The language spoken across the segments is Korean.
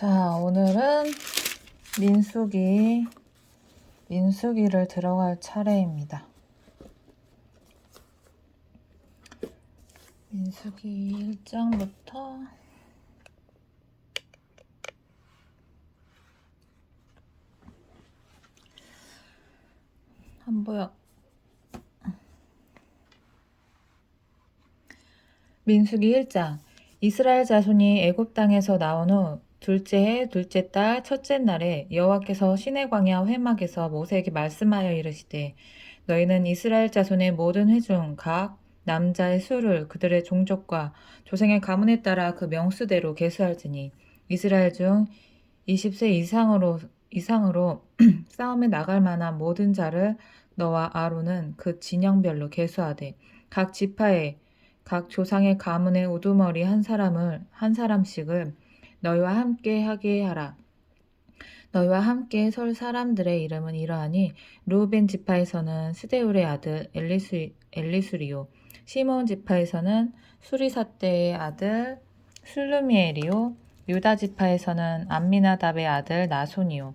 자, 오늘은 민수기를 들어갈 차례입니다. 민수기 1장부터 안 보여. 민수기 1장. 이스라엘 자손이 애굽 땅에서 나온 후 둘째 해 둘째 달 첫째 날에 여호와께서 시내 광야 회막에서 모세에게 말씀하여 이르시되 너희는 이스라엘 자손의 모든 회 중 각 남자의 수를 그들의 종족과 조상의 가문에 따라 그 명수대로 계수할지니 이스라엘 중 20세 이상으로 싸움에 나갈 만한 모든 자를 너와 아론은 그 진영별로 계수하되 각 지파에 각 조상의 가문의 우두머리 한 사람씩을 너희와 함께 하게 하라. 너희와 함께 설 사람들의 이름은 이러하니 루벤 지파에서는 스데울의 아들 엘리수리요, 시므온 지파에서는 수리사떼의 아들 슬루미엘이요, 유다 지파에서는 암미나답의 아들 나손이요,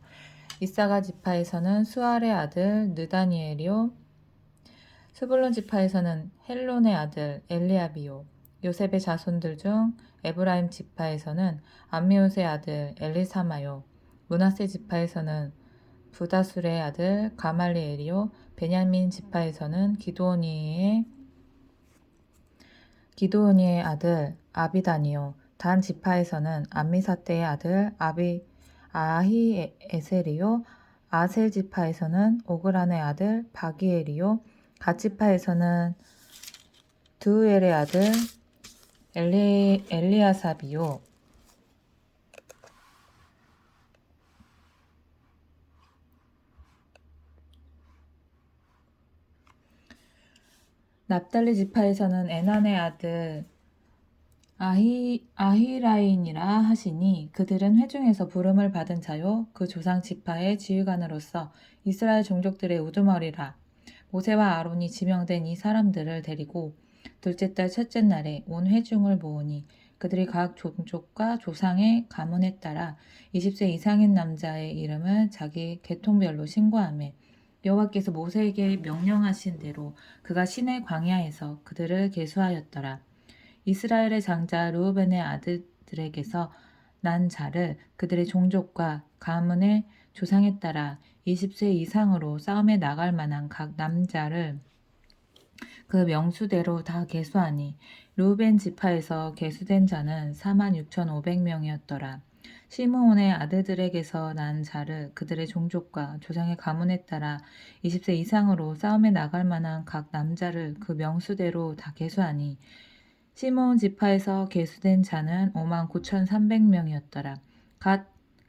이사가 지파에서는 수알의 아들 느다니엘이요, 스불론 지파에서는 헬론의 아들 엘리압이요, 요셉의 자손들 중 에브라임 지파에서는 암미옷의 아들 엘리사마요, 므낫세 지파에서는 부다술의 아들 가말리엘이요, 베냐민 지파에서는 기드오니의 아들 아비단이요, 단 지파에서는 암미사떼의 아들 아히에셀이요, 아셀 지파에서는 오그란의 아들 바기엘이요, 갓 지파에서는 드우엘의 아들 엘리아삽이요, 납달리 지파에서는 에난의 아들 아히라인이라 하시니 그들은 회중에서 부름을 받은 자요 그 조상 지파의 지휘관으로서 이스라엘 종족들의 우두머리라. 모세와 아론이 지명된 이 사람들을 데리고 둘째 달 첫째 날에 온 회중을 모으니 그들이 각 종족과 조상의 가문에 따라 20세 이상인 남자의 이름을 자기 계통별로 신고하며 여호와께서 모세에게 명령하신 대로 그가 시내 광야에서 그들을 계수하였더라. 이스라엘의 장자 르우벤의 아들들에게서 난 자를 그들의 종족과 가문의 조상에 따라 20세 이상으로 싸움에 나갈 만한 각 남자를 그 명수대로 다 계수하니 르우벤 지파에서 계수된 자는 46,500명이었더라. 시므온의 아들들에게서 난 자를 그들의 종족과 조상의 가문에 따라 20세 이상으로 싸움에 나갈 만한 각 남자를 그 명수대로 다 계수하니 시므온 지파에서 계수된 자는 59,300명이었더라.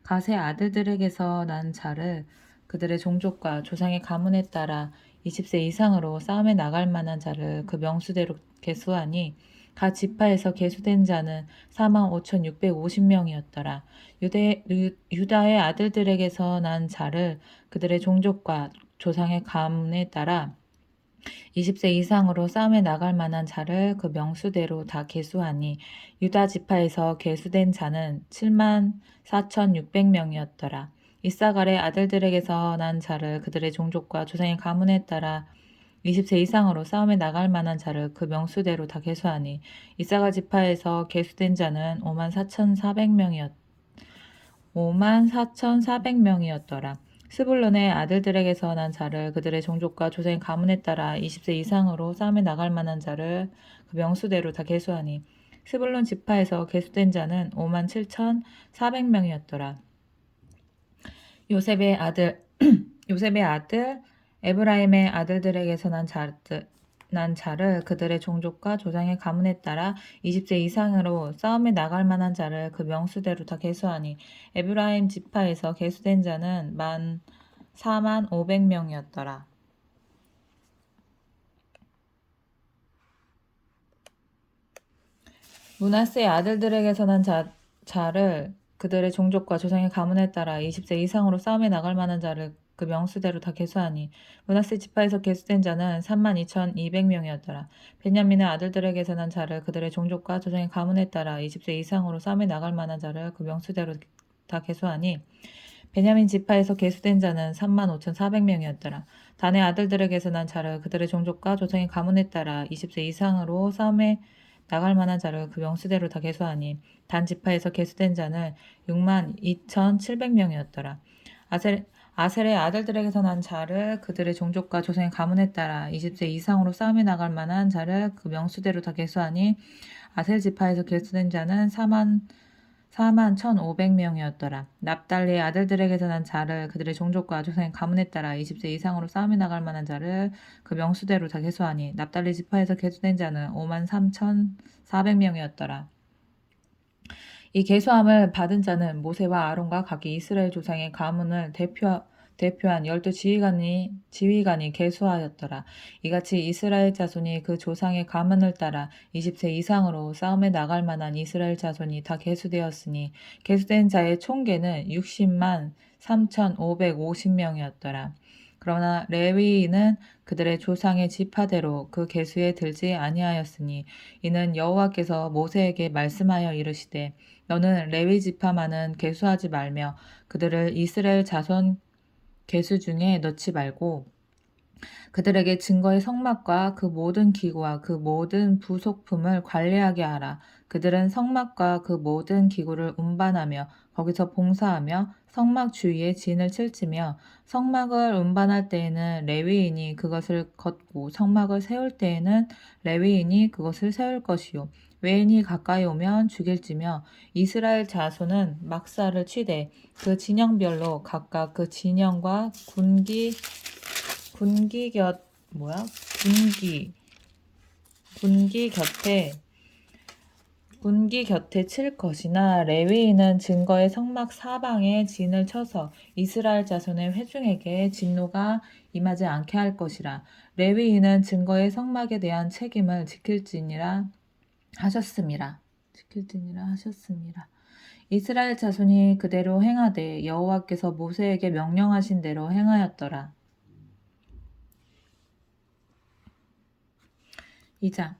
갓의 아들들에게서 난 자를 그들의 종족과 조상의 가문에 따라 20세 이상으로 싸움에 나갈 만한 자를 그 명수대로 계수하니 갓 지파에서 계수된 자는 45,650명이었더라. 유다의 아들들에게서 난 자를 그들의 종족과 조상의 가문에 따라 20세 이상으로 싸움에 나갈 만한 자를 그 명수대로 다 계수하니 유다 지파에서 계수된 자는 74,600명이었더라. 이사갈의 아들들에게서 난 자를 그들의 종족과 조상의 가문에 따라 20세 이상으로 싸움에 나갈 만한 자를 그 명수대로 다 계수하니 이사갈 지파에서 계수된 자는 54,400명이었더라. 스불론의 아들들에게서 난 자를 그들의 종족과 조상의 가문에 따라 20세 이상으로 싸움에 나갈 만한 자를 그 명수대로 다 계수하니 스불론 지파에서 계수된 자는 57,400명이었더라. 요셉의 아들 에브라임의 아들들에게서 난 자를 그들의 종족과 조상의 가문에 따라 20세 이상으로 싸움에 나갈 만한 자를 그 명수대로 다 계수하니 에브라임 지파에서 계수된 자는 14,500명이었더라. 므낫세의 아들들에게서 난 자를 그들의 종족과 조상의 가문에 따라 20세 이상으로 싸움에 나갈 만한 자를 그 명수대로 다 계수하니 므낫세 지파에서 계수된 자는 32,200명이었더라. 베냐민의 아들들에게서 난 자를 그들의 종족과 조상의 가문에 따라 20세 이상으로 싸움에 나갈 만한 자를 그 명수대로 다 계수하니 베냐민 지파에서 계수된 자는 35,400명이었더라. 단의 아들들에게 계산한 자를 그들의 종족과 조상의 가문에 따라 20세 이상으로 싸움에 나갈 만한 자를 그 명수대로 다 계수하니 단 지파에서 계수된 자는 62,700명이었더라. 아셀의 아들들에게서 난 자를 그들의 종족과 조상의 가문에 따라 20세 이상으로 싸움에 나갈 만한 자를 그 명수대로 다 계수하니 아셀 지파에서 계수된 자는 41,500명이었더라. 납달리의 아들들에게서 난 자를 그들의 종족과 조상의 가문에 따라 20세 이상으로 싸움에 나갈 만한 자를 그 명수대로 다 계수하니 납달리 지파에서 계수된 자는 53,400명이었더라. 이 계수함을 받은 자는 모세와 아론과 각기 이스라엘 조상의 가문을 대표한 12지휘관이 계수하였더라. 이같이 이스라엘 자손이 그 조상의 가문을 따라 20세 이상으로 싸움에 나갈 만한 이스라엘 자손이 다 계수되었으니 계수된 자의 총계는 60만 3,550명이었더라. 그러나 레위인은 그들의 조상의 지파대로 그 계수에 들지 아니하였으니 이는 여호와께서 모세에게 말씀하여 이르시되 너는 레위 지파만은 계수하지 말며 그들을 이스라엘 자손 계수 중에 넣지 말고 그들에게 증거의 성막과 그 모든 기구와 그 모든 부속품을 관리하게 하라. 그들은 성막과 그 모든 기구를 운반하며 거기서 봉사하며 성막 주위에 진을 칠지며 성막을 운반할 때에는 레위인이 그것을 걷고 성막을 세울 때에는 레위인이 그것을 세울 것이요. 외인이 가까이 오면 죽일지며 이스라엘 자손은 막사를 치되 그 진영별로 각각 그 진영과 군기 곁에 칠 것이나 레위인은 증거의 성막 사방에 진을 쳐서 이스라엘 자손의 회중에게 진노가 임하지 않게 할 것이라. 레위인은 증거의 성막에 대한 책임을 지킬지니라 하셨습니다. 이스라엘 자손이 그대로 행하되 여호와께서 모세에게 명령하신 대로 행하였더라. 2장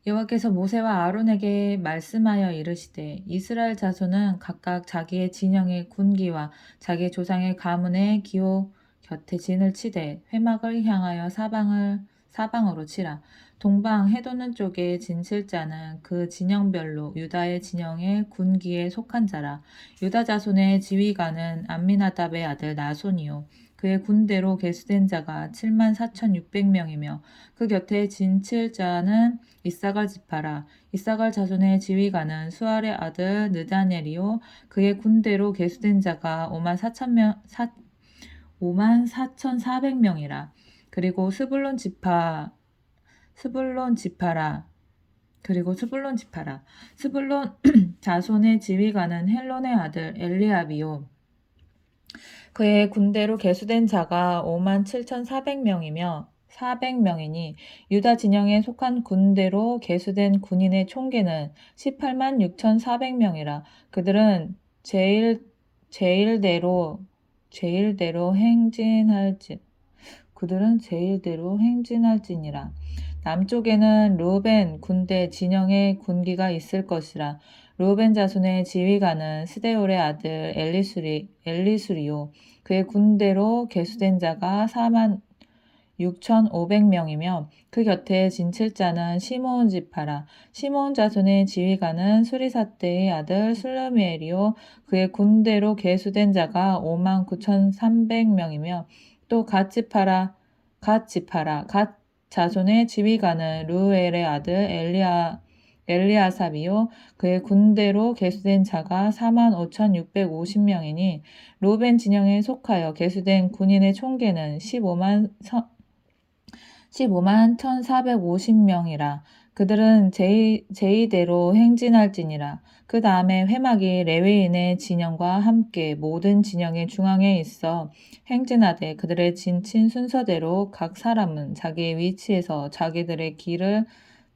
여호와께서 모세와 아론에게 말씀하여 이르시되 이스라엘 자손은 각각 자기의 진영의 군기와 자기의 조상의 가문의 기호 곁에 진을 치되 회막을 향하여 사방으로 치라. 동방 해돋는 쪽에 진칠 자는 그 진영별로 유다의 진영의 군기에 속한 자라. 유다 자손의 지휘관은 암미나답의 아들 나손이요 그의 군대로 계수된 자가 74,600명이며 그 곁에 진칠 자는 이사갈 지파라. 이사갈 자손의 지휘관은 수알의 아들 느다넬이요 그의 군대로 계수된 자가 54,400명이라. 그리고 스불론 지파라. 스불론 자손의 지휘관은 헬론의 아들 엘리압이요 그의 군대로 계수된 자가 57,400명이니 유다 진영에 속한 군대로 계수된 군인의 총계는 186,400명이라. 그들은 제일대로 행진할지니라. 남쪽에는 르우벤 군대 진영의 군기가 있을 것이라. 르우벤 자손의 지휘관은 스데올의 아들 엘리수리요 그의 군대로 계수된 자가 46,500명이며 그 곁에 진칠 자는 시므온 지파라. 시므온 자손의 지휘관은 수리사대의 아들 슬루미엘이요 그의 군대로 계수된 자가 59,300명이며 또 갓 자손의 지휘관은 루엘의 아들 엘리아삽이요 그의 군대로 계수된 자가 45,650명이니 루벤 진영에 속하여 계수된 군인의 총계는 15만 1,450명이라. 그들은 제의대로 행진할지니라. 그 다음에 회막이 레위인의 진영과 함께 모든 진영의 중앙에 있어 행진하되 그들의 진친 순서대로 각 사람은 자기의 위치에서 자기들의 길을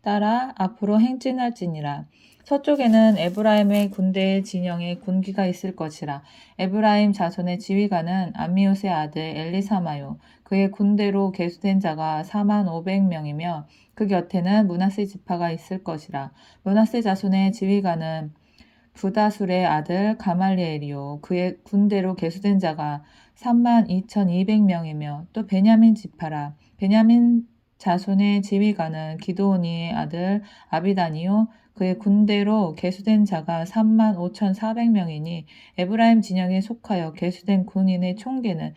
따라 앞으로 행진할지니라. 서쪽에는 에브라임의 군대의 진영에 군기가 있을 것이라. 에브라임 자손의 지휘관은 암미옷의 아들 엘리사마요 그의 군대로 계수된 자가 45,000명이며 그 곁에는 므낫세 지파가 있을 것이라. 므낫세 자손의 지휘관은 부다술의 아들 가말리엘이요 그의 군대로 계수된 자가 32,200명이며 또 베냐민 지파라. 베냐민 자손의 지휘관은 기드오니의 아들 아비단이요 그의 군대로 계수된 자가 35,400명이니 에브라임 진영에 속하여 계수된 군인의 총계는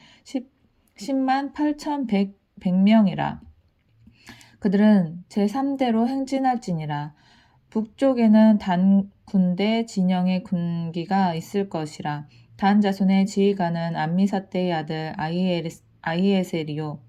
10만 8,100명이라. 그들은 제3대로 행진할지니라. 북쪽에는 단 군대 진영의 군기가 있을 것이라. 단 자손의 지휘관은 암미사대의 아들 아히에셀이요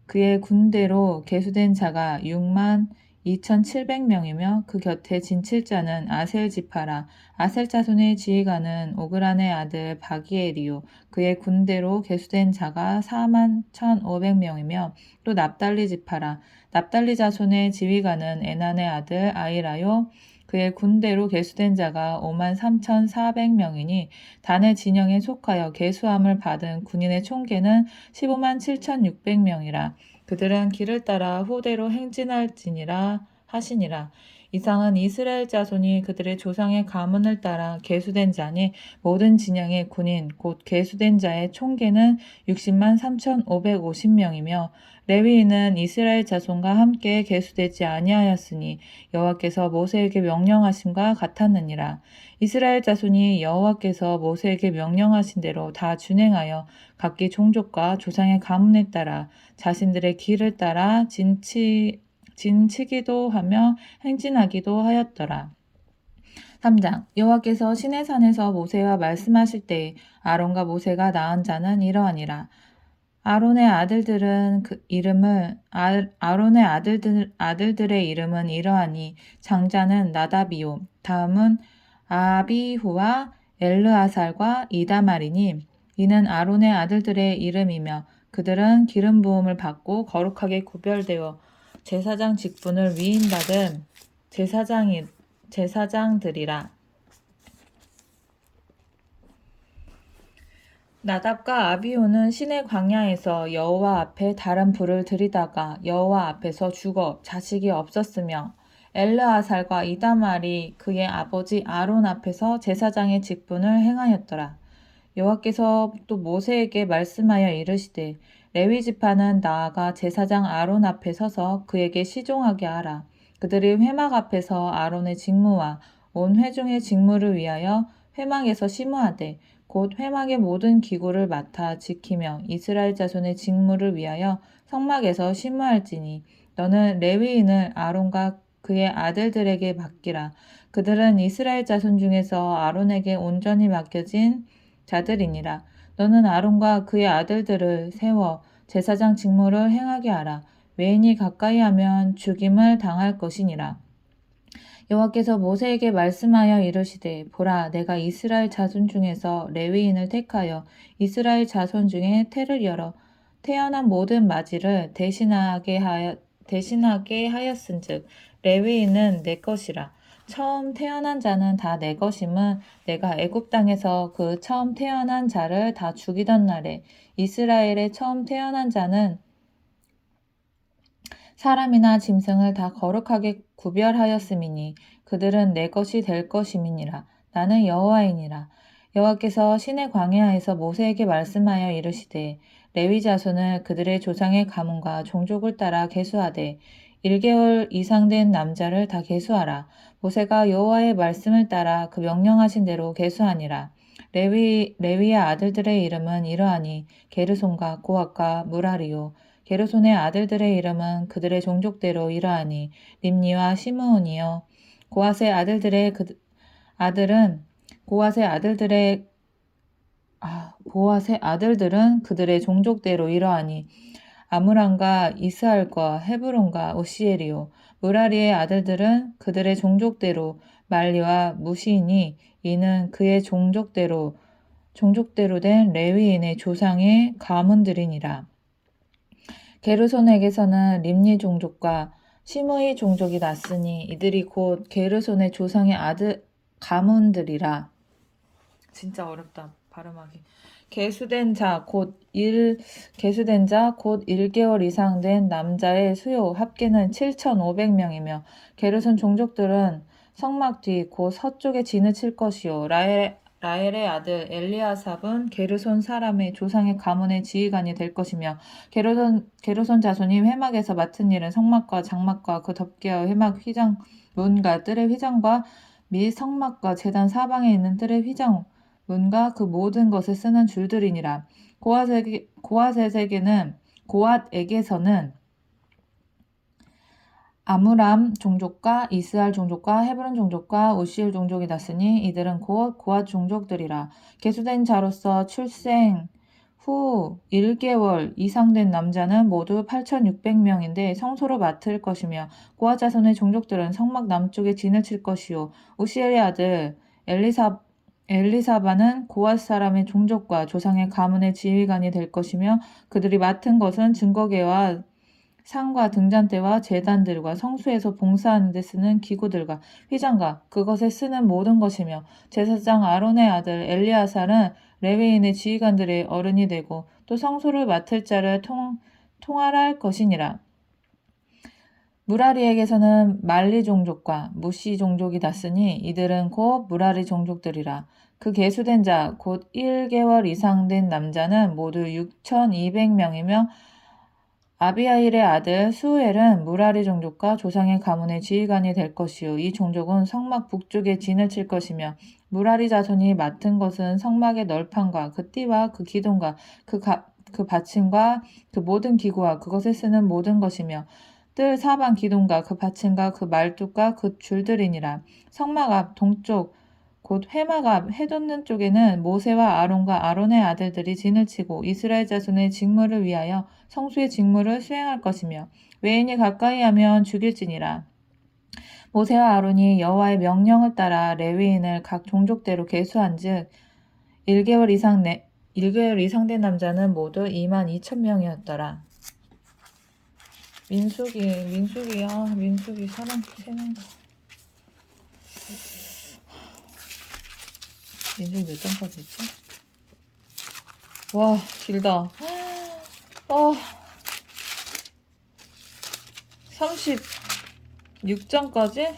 그의 군대로 계수된 자가 6만 2,700명이며 그 곁에 진칠자는 아셀 지파라. 아셀 자손의 지휘관은 오그란의 아들 바기엘이요 그의 군대로 계수된 자가 4만 1,500명이며 또 납달리 지파라. 납달리 자손의 지휘관은 에난의 아들 아이라요 그의 군대로 계수된 자가 5만 3,400명이니 단의 진영에 속하여 계수함을 받은 군인의 총계는 15만 7,600명이라. 그들은 길을 따라 후대로 행진할지니라 하시니라. 이상은 이스라엘 자손이 그들의 조상의 가문을 따라 계수된 자니 모든 진영의 군인 곧 계수된 자의 총계는 60만 3,550명이며 레위인은 이스라엘 자손과 함께 계수되지 아니하였으니 여호와께서 모세에게 명령하심과 같았느니라. 이스라엘 자손이 여호와께서 모세에게 명령하신 대로 다 준행하여 각기 종족과 조상의 가문에 따라 자신들의 길을 따라 진치기도 하며 행진하기도 하였더라. 3장 여호와께서 시내산에서 모세와 말씀하실 때에 아론과 모세가 낳은 자는 이러하니라. 아론의 아들들의 이름은 이러하니 장자는 나답이요 다음은 아비후와 엘르아살과 이다말이니 이는 아론의 아들들의 이름이며 그들은 기름 부음을 받고 거룩하게 구별되어 제사장 직분을 위임받은 제사장들이라. 나답과 아비후는 시내 광야에서 여호와 앞에 다른 불을 들이다가 여호와 앞에서 죽어 자식이 없었으며 엘르아살과 이다말이 그의 아버지 아론 앞에서 제사장의 직분을 행하였더라. 여호와께서 또 모세에게 말씀하여 이르시되 레위 지파는 나아가 제사장 아론 앞에 서서 그에게 시종하게 하라. 그들이 회막 앞에서 아론의 직무와 온 회중의 직무를 위하여 회막에서 심호하되 곧 회막의 모든 기구를 맡아 지키며 이스라엘 자손의 직무를 위하여 성막에서 심호할지니 너는 레위인을 아론과 그의 아들들에게 맡기라. 그들은 이스라엘 자손 중에서 아론에게 온전히 맡겨진 자들이니라. 너는 아론과 그의 아들들을 세워 제사장 직무를 행하게 하라. 외인이 가까이 하면 죽임을 당할 것이니라. 여호와께서 모세에게 말씀하여 이르시되 보라 내가 이스라엘 자손 중에서 레위인을 택하여 이스라엘 자손 중에 태를 열어 태어난 모든 맞이를 대신하게 하였은즉 레위인은 내 것이라. 처음 태어난 자는 다 내 것임은 내가 애굽 땅에서 그 처음 태어난 자를 다 죽이던 날에 이스라엘의 처음 태어난 자는 사람이나 짐승을 다 거룩하게 구별하였음이니 그들은 내 것이 될 것임이니라. 나는 여호와이니라. 여호와께서 시내 광야에서 모세에게 말씀하여 이르시되 레위 자손을 그들의 조상의 가문과 종족을 따라 계수하되 1개월 이상 된 남자를 다 계수하라. 모세가 여호와의 말씀을 따라 그 명령하신 대로 계수하니라. 레위의 아들들의 이름은 이러하니 게르손과 고핫과 무라리요. 게르손의 아들들의 이름은 그들의 종족대로 이러하니 림니와 시므온이요. 고핫의 아들들은 그들의 종족대로 이러하니 아므람과 이스할과 헤브론과 오시엘이요. 무라리의 아들들은 그들의 종족대로 말리와 무시이니 이는 그의 종족대로 된 레위인의 조상의 가문들이니라. 게르손에게서는 림니 종족과 시므이 종족이 났으니 이들이 곧 게르손의 조상의 가문들이라. 진짜 어렵다 발음하기. 계수된 자 곧 1개월 이상 된 남자의 수요 합계는 7,500명이며 게르손 종족들은 성막 뒤 곧 서쪽에 진을 칠 것이요 라헬의 아들 엘리아삽은 게르손 사람의 조상의 가문의 지휘관이 될 것이며 게르손 자손이 회막에서 맡은 일은 성막과 장막과 그 덮개와 회막 휘장 문과 뜰의 휘장과 및 성막과 제단 사방에 있는 뜰의 휘장 문과 그 모든 것을 쓰는 줄들이니라. 고앗에게서는 아므람 종족과 이스할 종족과 헤브론 종족과 우시엘 종족이 났으니 이들은 곧 고앗 종족들이라. 계수된 자로서 출생 후 1개월 이상 된 남자는 모두 8,600명인데 성소를 맡을 것이며 고앗 자손의 종족들은 성막 남쪽에 진을 칠 것이요 우시엘의 아들 엘리사바는 고앗 사람의 종족과 조상의 가문의 지휘관이 될 것이며 그들이 맡은 것은 증거계와 상과 등잔대와 제단들과 성소에서 봉사하는 데 쓰는 기구들과 휘장과 그것에 쓰는 모든 것이며 제사장 아론의 아들 엘리아살은 레위인의 지휘관들의 어른이 되고 또 성소를 맡을 자를 통할할 것이니라. 무라리에게서는 말리 종족과 무시 종족이 났으니 이들은 곧 무라리 종족들이라. 그 계수된 자 곧 1개월 이상 된 남자는 모두 6,200명이며 아비아일의 아들 수엘은 무라리 종족과 조상의 가문의 지휘관이 될 것이요 이 종족은 성막 북쪽에 진을 칠 것이며 무라리 자손이 맡은 것은 성막의 널판과 그 띠와 그 기둥과 그 받침과 그 모든 기구와 그것에 쓰는 모든 것이며 뜰 사방 기둥과 그 받침과 그 말뚝과 그 줄들이니라. 성막 앞 동쪽 곧 회막 앞 해돋는 쪽에는 모세와 아론과 아론의 아들들이 진을 치고 이스라엘 자손의 직무를 위하여 성수의 직무를 수행할 것이며 외인이 가까이 하면 죽일지니라. 모세와 아론이 여호와의 명령을 따라 레위인을 각 종족대로 계수한즉 1개월 이상 된 남자는 모두 22,000명이었더라. 민수기 사람 세는 거. 민수기 몇 장까지 있지? 와, 길다. 36장까지?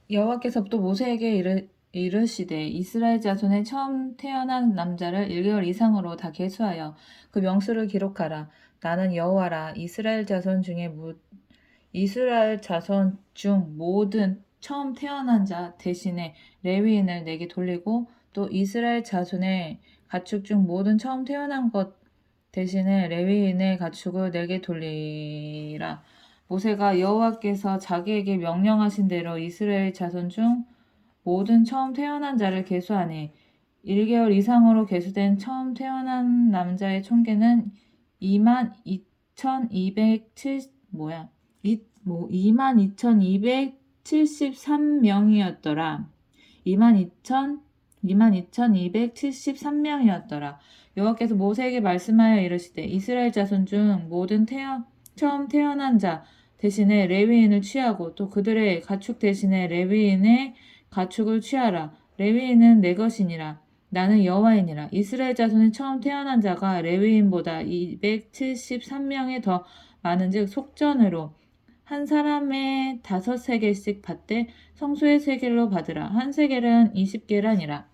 여호와께서 또 모세에게 이르시되 이스라엘 자손의 처음 태어난 남자를 1개월 이상으로 다 계수하여 그 명수를 기록하라. 나는 여호와라. 이스라엘 자손 중 모든 처음 태어난 자 대신에 레위인을 내게 돌리고 또 이스라엘 자손의 가축 중 모든 처음 태어난 것 대신에 레위인의 가축을 내게 돌리라. 모세가 여호와께서 자기에게 명령하신 대로 이스라엘 자손 중 모든 처음 태어난 자를 계수하니 1개월 이상으로 계수된 처음 태어난 남자의 총계는 22,273명이었더라. 22,273명이었더라. 여호와께서 모세에게 말씀하여 이르시되 이스라엘 자손 중 모든 처음 태어난 자 대신에 레위인을 취하고 또 그들의 가축 대신에 레위인의 가축을 취하라. 레위인은 내 것이니라. 나는 여호와이니라. 이스라엘 자손의 처음 태어난 자가 레위인보다 273명이 더 많은즉 속전으로 한 사람의 5세겔씩 받되 성소의 세겔로 받으라. 한 세겔은 20게라니라.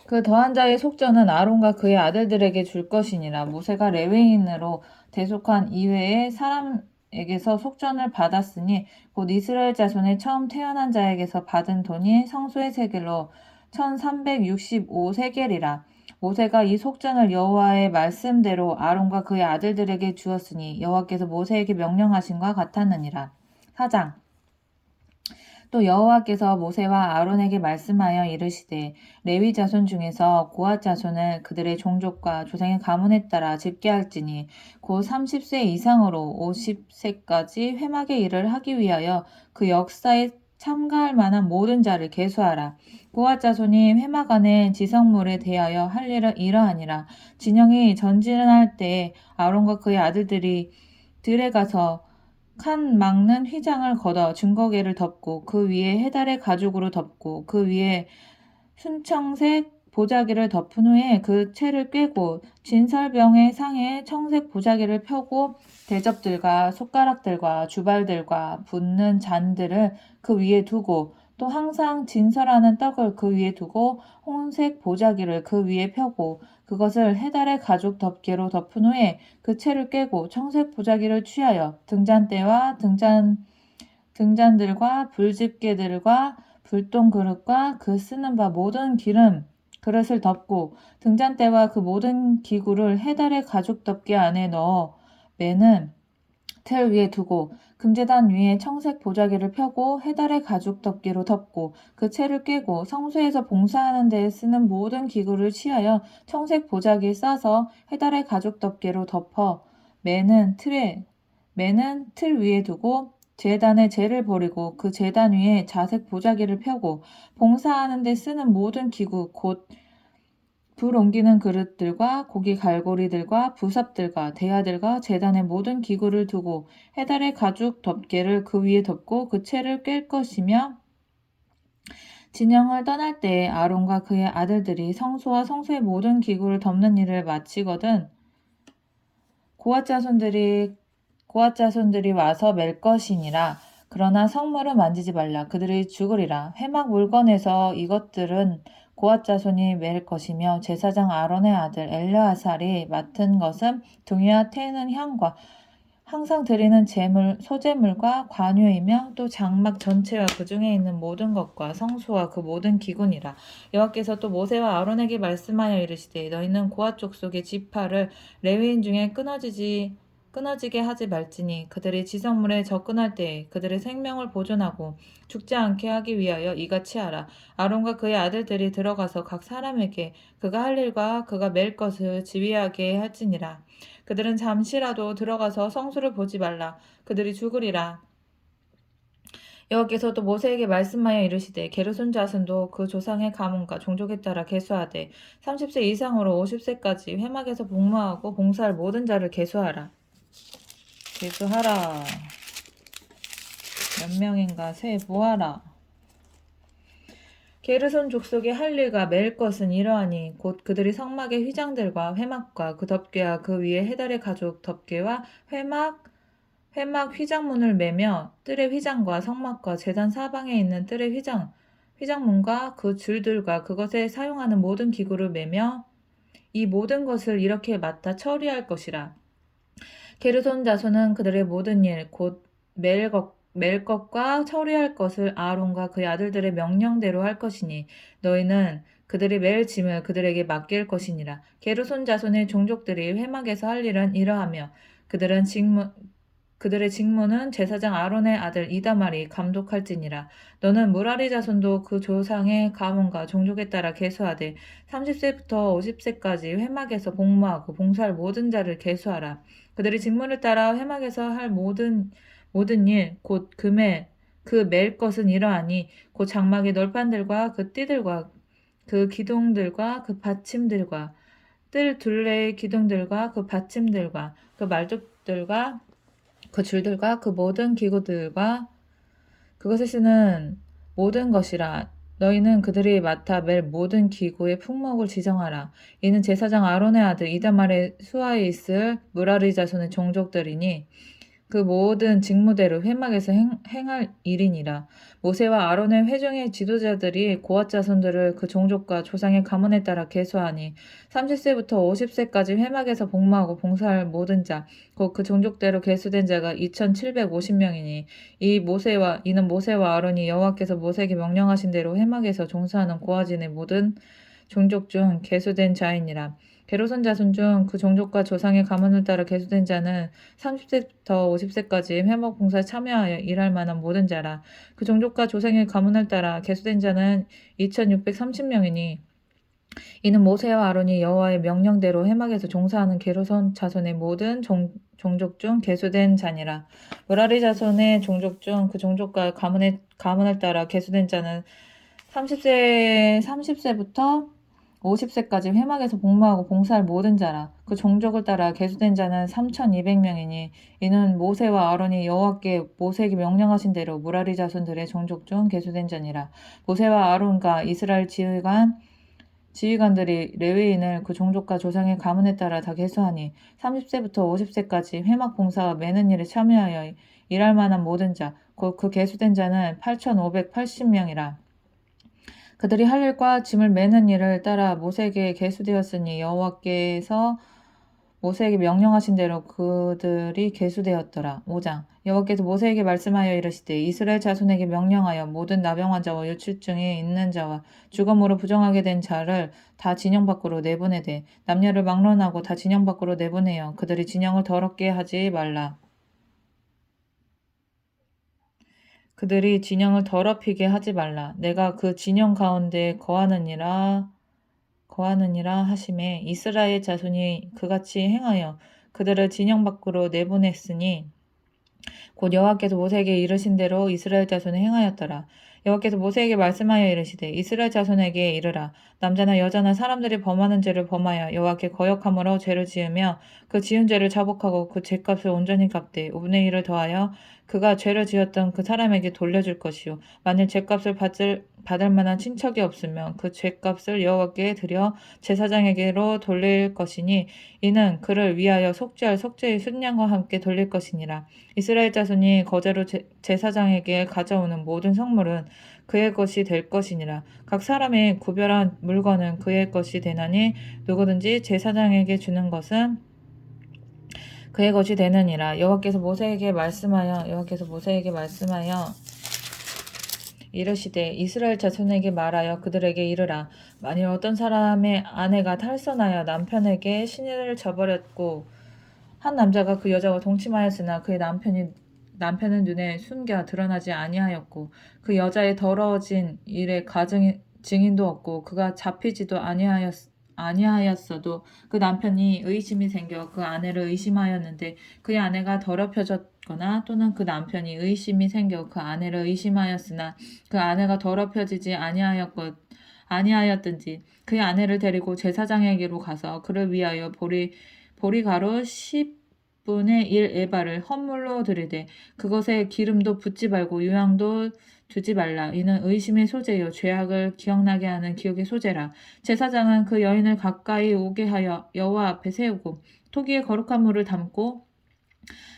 그 더한 자의 속전은 아론과 그의 아들들에게 줄 것이니라. 모세가 레위인으로 대속한 이외의 사람에게서 속전을 받았으니 곧 이스라엘 자손의 처음 태어난 자에게서 받은 돈이 성소의 세겔로 1365세겔이라. 모세가 이 속전을 여호와의 말씀대로 아론과 그의 아들들에게 주었으니 여호와께서 모세에게 명령하신과 같았느니라. 4장 또 여호와께서 모세와 아론에게 말씀하여 이르시되 레위 자손 중에서 고앗 자손을 그들의 종족과 조상의 가문에 따라 집계할지니 곧 30세 이상으로 50세까지 회막의 일을 하기 위하여 그 역사에 참가할 만한 모든 자를 계수하라. 고앗 자손이 회막 안에 지성물에 대하여 할 일은 이러하니라. 진영이 전진할 때에 아론과 그의 아들들이 들에 가서 칸 막는 휘장을 걷어 증거계를 덮고 그 위에 해달의 가죽으로 덮고 그 위에 순청색 보자기를 덮은 후에 그 채를 꿰고 진설병의 상에 청색 보자기를 펴고 대접들과 숟가락들과 주발들과 붓는 잔들을 그 위에 두고 또 항상 진설하는 떡을 그 위에 두고 홍색 보자기를 그 위에 펴고 그것을 해달의 가죽 덮개로 덮은 후에 그 채를 꿰고 청색 보자기를 취하여 등잔대와 등잔들과 불집게들과 불똥 그릇과 그 쓰는 바 모든 기름 그릇을 덮고 등잔대와 그 모든 기구를 해달의 가죽 덮개 안에 넣어 매는 틀 위에 두고 금제단 위에 청색 보자기를 펴고 해달의 가죽 덮개로 덮고 그 채를 꿰고 성소에서 봉사하는 데에 쓰는 모든 기구를 취하여 청색 보자기에 싸서 해달의 가죽 덮개로 덮어 매는 틀 위에 두고 제단에 재를 버리고 그 제단 위에 자색 보자기를 펴고 봉사하는 데 쓰는 모든 기구 곧 불 옮기는 그릇들과 고기 갈고리들과 부삽들과 대야들과 제단의 모든 기구를 두고 해달의 가죽 덮개를 그 위에 덮고 그 채를 꿰 것이며 진영을 떠날 때에 아론과 그의 아들들이 성소와 성소의 모든 기구를 덮는 일을 마치거든 고앗 자손들이 와서 맬 것이니라. 그러나 성물은 만지지 말라. 그들이 죽으리라. 회막 물건에서 이것들은 고앗 자손이 맬 것이며 제사장 아론의 아들 엘르아살이 맡은 것은 등유와 태우는 향과 항상 드리는 소제물과 관유이며 또 장막 전체와 그 중에 있는 모든 것과 성소와 그 모든 기구니라. 여호와께서 또 모세와 아론에게 말씀하여 이르시되 너희는 고앗 족속의 지파를 레위인 중에 끊어지게 하지 말지니 그들이 지성물에 접근할 때에 그들의 생명을 보존하고 죽지 않게 하기 위하여 이같이 하라. 아론과 그의 아들들이 들어가서 각 사람에게 그가 할 일과 그가 맬 것을 지휘하게 할지니라. 그들은 잠시라도 들어가서 성소를 보지 말라. 그들이 죽으리라. 여호와께서 또 모세에게 말씀하여 이르시되 게르손 자손도 그 조상의 가문과 종족에 따라 계수하되 30세 이상으로 50세까지 회막에서 복무하고 봉사할 모든 자를 계수하라. 계수하라. 몇 명인가 세보아라. 게르손 족속의 할 일과 맬 것은 이러하니 곧 그들이 성막의 휘장들과 회막과 그 덮개와 그 위에 해달의 가죽 덮개와 회막 휘장문을 매며 뜰의 휘장과 성막과 제단 사방에 있는 뜰의 휘장문과 그 줄들과 그것에 사용하는 모든 기구를 매며 이 모든 것을 이렇게 맡아 처리할 것이라. 게르손 자손은 그들의 모든 일 곧 맬 것과 처리할 것을 아론과 그의 아들들의 명령대로 할 것이니 너희는 그들이 맬 짐을 그들에게 맡길 것이니라. 게르손 자손의 종족들이 회막에서 할 일은 이러하며 그들의 직무는 제사장 아론의 아들 이다말이 감독할지니라. 너는 무라리 자손도 그 조상의 가문과 종족에 따라 계수하되 30세부터 50세까지 회막에서 복무하고 봉사할 모든 자를 계수하라. 그들의 직무를 따라 회막에서 할 모든 일, 곧 그 맬 것은 이러하니 곧 장막의 널판들과 그 띠들과 그 기둥들과 그 받침들과 뜰 둘레의 기둥들과 그 받침들과 그 말뚝들과 그 줄들과 그 모든 기구들과 그것을 쓰는 모든 것이라. 너희는 그들이 맡아 맬 모든 기구의 품목을 지정하라. 이는 제사장 아론의 아들 이다말의 수하에 있을 무라리 자손의 종족들이니 그 모든 직무대로 회막에서 행할 일이니라. 모세와 아론의 회중의 지도자들이 고앗 자손들을 그 종족과 조상의 가문에 따라 계수하니 30세부터 50세까지 회막에서 복무하고 봉사할 모든 자, 곧 그 종족대로 계수된 자가 2,750명이니 이는 모세와 아론이 여호와께서 모세에게 명령하신 대로 회막에서 종사하는 고아진의 모든 종족 중 계수된 자이니라. 게르손 자손 중 그 종족과 조상의 가문을 따라 계수된 자는 30세부터 50세까지 회막 봉사에 참여하여 일할 만한 모든 자라. 그 종족과 조상의 가문을 따라 계수된 자는 2,630명이니 이는 모세와 아론이 여호와의 명령대로 회막에서 종사하는 게르손 자손의 모든 종족 중 계수된 자니라. 무라리 자손의 종족 중 그 종족과 가문을 따라 계수된 자는 30세부터 50세까지 회막에서 복무하고 봉사할 모든 자라. 그 종족을 따라 계수된 자는 3,200명이니 이는 모세와 아론이 여호와께 모세에게 명령하신 대로 무라리 자손들의 종족 중 계수된 자니라. 모세와 아론과 이스라엘 지휘관들이 레위인을 그 종족과 조상의 가문에 따라 다 계수하니 30세부터 50세까지 회막 봉사와 매는 일에 참여하여 일할 만한 모든 자, 곧 그 계수된 자는 8,580명이라. 그들이 할 일과 짐을 매는 일을 따라 모세에게 계수되었으니 여호와께서 모세에게 명령하신 대로 그들이 계수되었더라. 5장 여호와께서 모세에게 말씀하여 이르시되 이스라엘 자손에게 명령하여 모든 나병 자와 요출증이 있는 자와 주검으로 부정하게 된 자를 다 진영 밖으로 내보내되 남녀를 막론하고 다 진영 밖으로 내보내어 그들이 진영을 더럽게 하지 말라. 그들이 진영을 더럽히게 하지 말라. 내가 그 진영 가운데 거하느니라 하심에 이스라엘 자손이 그같이 행하여 그들을 진영 밖으로 내보냈으니 곧 여호와께서 모세에게 이르신 대로 이스라엘 자손이 행하였더라. 여호와께서 모세에게 말씀하여 이르시되 이스라엘 자손에게 이르라. 남자나 여자나 사람들이 범하는 죄를 범하여 여호와께 거역함으로 죄를 지으며 그 지은 죄를 자복하고 그 죄값을 온전히 갚되 5분의 1을 더하여 그가 죄를 지었던 그 사람에게 돌려줄 것이요 만일 죄값을 받을 만한 친척이 없으면 그 죄값을 여호와께 드려 제사장에게로 돌릴 것이니 이는 그를 위하여 속죄할 속죄의 순양과 함께 돌릴 것이니라. 이스라엘 자손이 거제로 제사장에게 가져오는 모든 성물은 그의 것이 될 것이니라. 각 사람의 구별한 물건은 그의 것이 되나니 누구든지 제사장에게 주는 것은 그의 것이 되느니라. 여호와께서 모세에게 말씀하여 이르시되 이스라엘 자손에게 말하여 그들에게 이르라. 만일 어떤 사람의 아내가 탈선하여 남편에게 시내를 저버렸고 한 남자가 그 여자와 동침하였으나 그의 남편은 눈에 숨겨 드러나지 아니하였고 그 여자의 더러워진 일에 증인도 없고 그가 잡히지도 아니하였어도 그 남편이 의심이 생겨 그 아내를 의심하였는데 그의 아내가 더럽혀졌거나 또는 그 남편이 의심이 생겨 그 아내를 의심하였으나 그 아내가 더럽혀지지 아니하였든지 그의 아내를 데리고 제사장에게로 가서 그를 위하여 보리가루 10분의 1 에바를 헌물로 드리되 그것에 기름도 붓지 말고 유향도 두지 말라. 이는 의심의 소재요 죄악을 기억나게 하는 기억의 소재라. 제사장은 그 여인을 가까이 오게 하여 여호와 앞에 세우고 토기에 거룩한 물을 담고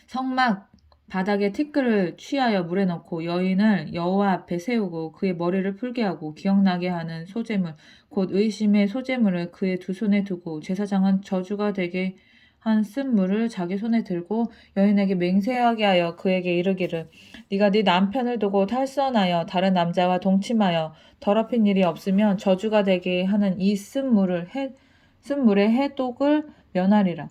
성막 바닥에 티끌을 취하여 물에 넣고 여인을 여호와 앞에 세우고 그의 머리를 풀게 하고 기억나게 하는 소재물 곧 의심의 소재물을 그의 두 손에 두고 제사장은 저주가 되게 한 쓴 물을 자기 손에 들고 여인에게 맹세하게 하여 그에게 이르기를 네가 네 남편을 두고 탈선하여 다른 남자와 동침하여 더럽힌 일이 없으면 저주가 되게 하는 이 쓴 물의 해독을 면하리라.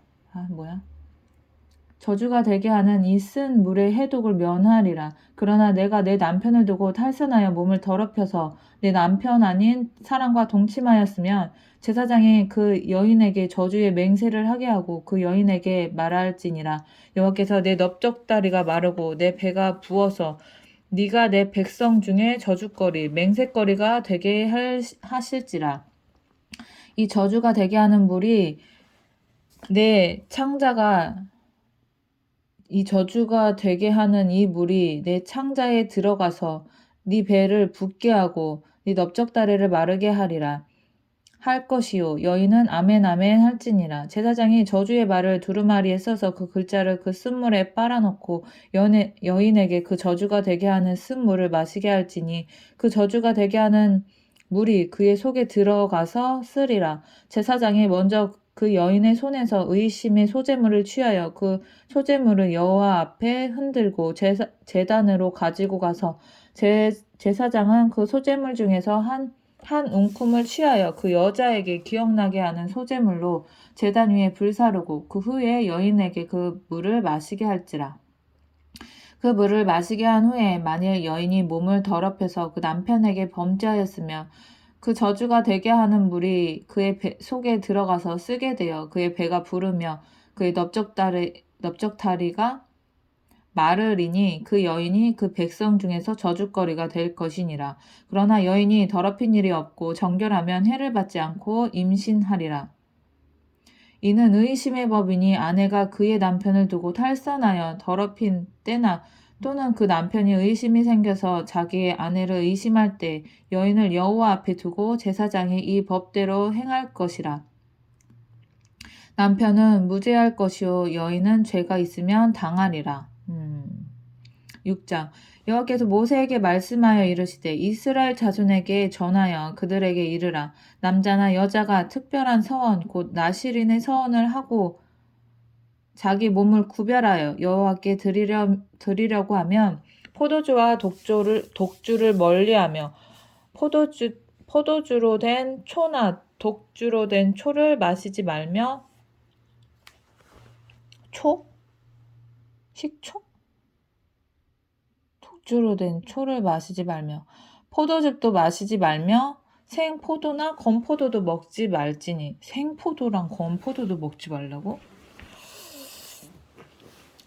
저주가 되게 하는 이 쓴 물의 해독을 면하리라. 그러나 내가 내 남편을 두고 탈선하여 몸을 더럽혀서 내 남편 아닌 사람과 동침하였으면 제사장이 그 여인에게 저주의 맹세를 하게 하고 그 여인에게 말할지니라. 여호와께서 내 넓적다리가 마르고 내 배가 부어서 네가 내 백성 중에 저주거리 맹세거리가 되게 하실지라. 이 저주가 되게 하는 물이 내 창자가 이 저주가 되게 하는 이 물이 내 창자에 들어가서 네 배를 붓게 하고 네 넓적다리를 마르게 할 것이요 여인은 아멘 아멘 할지니라. 제사장이 저주의 말을 두루마리에 써서 그 글자를 그 쓴물에 빨아넣고 여인에게 그 저주가 되게 하는 쓴물을 마시게 할지니 그 저주가 되게 하는 물이 그의 속에 들어가서 쓰리라. 제사장이 먼저 그 여인의 손에서 의심의 소재물을 취하여 그 소재물을 여호와 앞에 흔들고 제단으로 가지고 가서 제사장은 그 소재물 중에서 한 웅큼을 취하여 그 여자에게 기억나게 하는 소재물로 제단 위에 불사르고 그 후에 여인에게 그 물을 마시게 할지라. 그 물을 마시게 한 후에 만일 여인이 몸을 더럽혀서 그 남편에게 범죄하였으며 그 저주가 되게 하는 물이 그의 속에 들어가서 쓰게 되어 그의 배가 부르며 그의 넓적다리가 마르리니 그 여인이 그 백성 중에서 저주거리가 될 것이니라. 그러나 여인이 더럽힌 일이 없고 정결하면 해를 받지 않고 임신하리라. 이는 의심의 법이니 아내가 그의 남편을 두고 탈선하여 더럽힌 때나 또는 그 남편이 의심이 생겨서 자기의 아내를 의심할 때 여인을 여호와 앞에 두고 제사장이 이 법대로 행할 것이라. 남편은 무죄할 것이요 여인은 죄가 있으면 당하리라. 6장 여호와께서 모세에게 말씀하여 이르시되 이스라엘 자손에게 전하여 그들에게 이르라. 남자나 여자가 특별한 서원 곧 나실인의 서원을 하고 자기 몸을 구별하여 여호와께 드리려고 하면 포도주와 독주를 멀리하며 포도주로 된 초나 독주로 된 초를 마시지 말며 식초? 독주로 된 초를 마시지 말며 포도즙도 마시지 말며 생포도나 건포도도 먹지 말지니. 생포도랑 건포도도 먹지 말라고?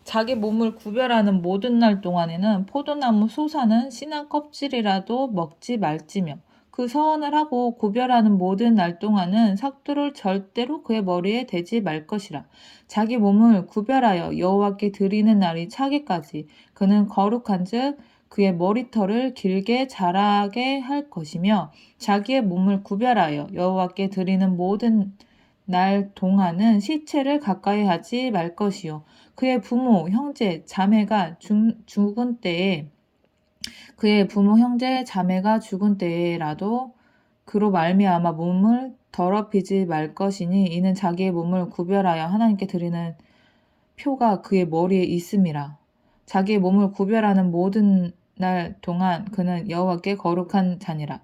자기 몸을 구별하는 모든 날 동안에는 포도나무 소사는 씨나 껍질이라도 먹지 말지며 그 서원을 하고 구별하는 모든 날 동안은 삭도를 절대로 그의 머리에 대지 말 것이라. 자기 몸을 구별하여 여호와께 드리는 날이 차기까지 그는 거룩한즉 그의 머리털을 길게 자라게 할 것이며 자기의 몸을 구별하여 여호와께 드리는 모든 날 동안은 시체를 가까이 하지 말 것이요 그의 부모, 형제, 자매가 죽은 때에 그의 부모, 형제, 자매가 죽은 때라도 그로 말미암아 몸을 더럽히지 말 것이니 이는 자기의 몸을 구별하여 하나님께 드리는 표가 그의 머리에 있음이라. 자기의 몸을 구별하는 모든 날 동안 그는 여호와께 거룩한 자니라.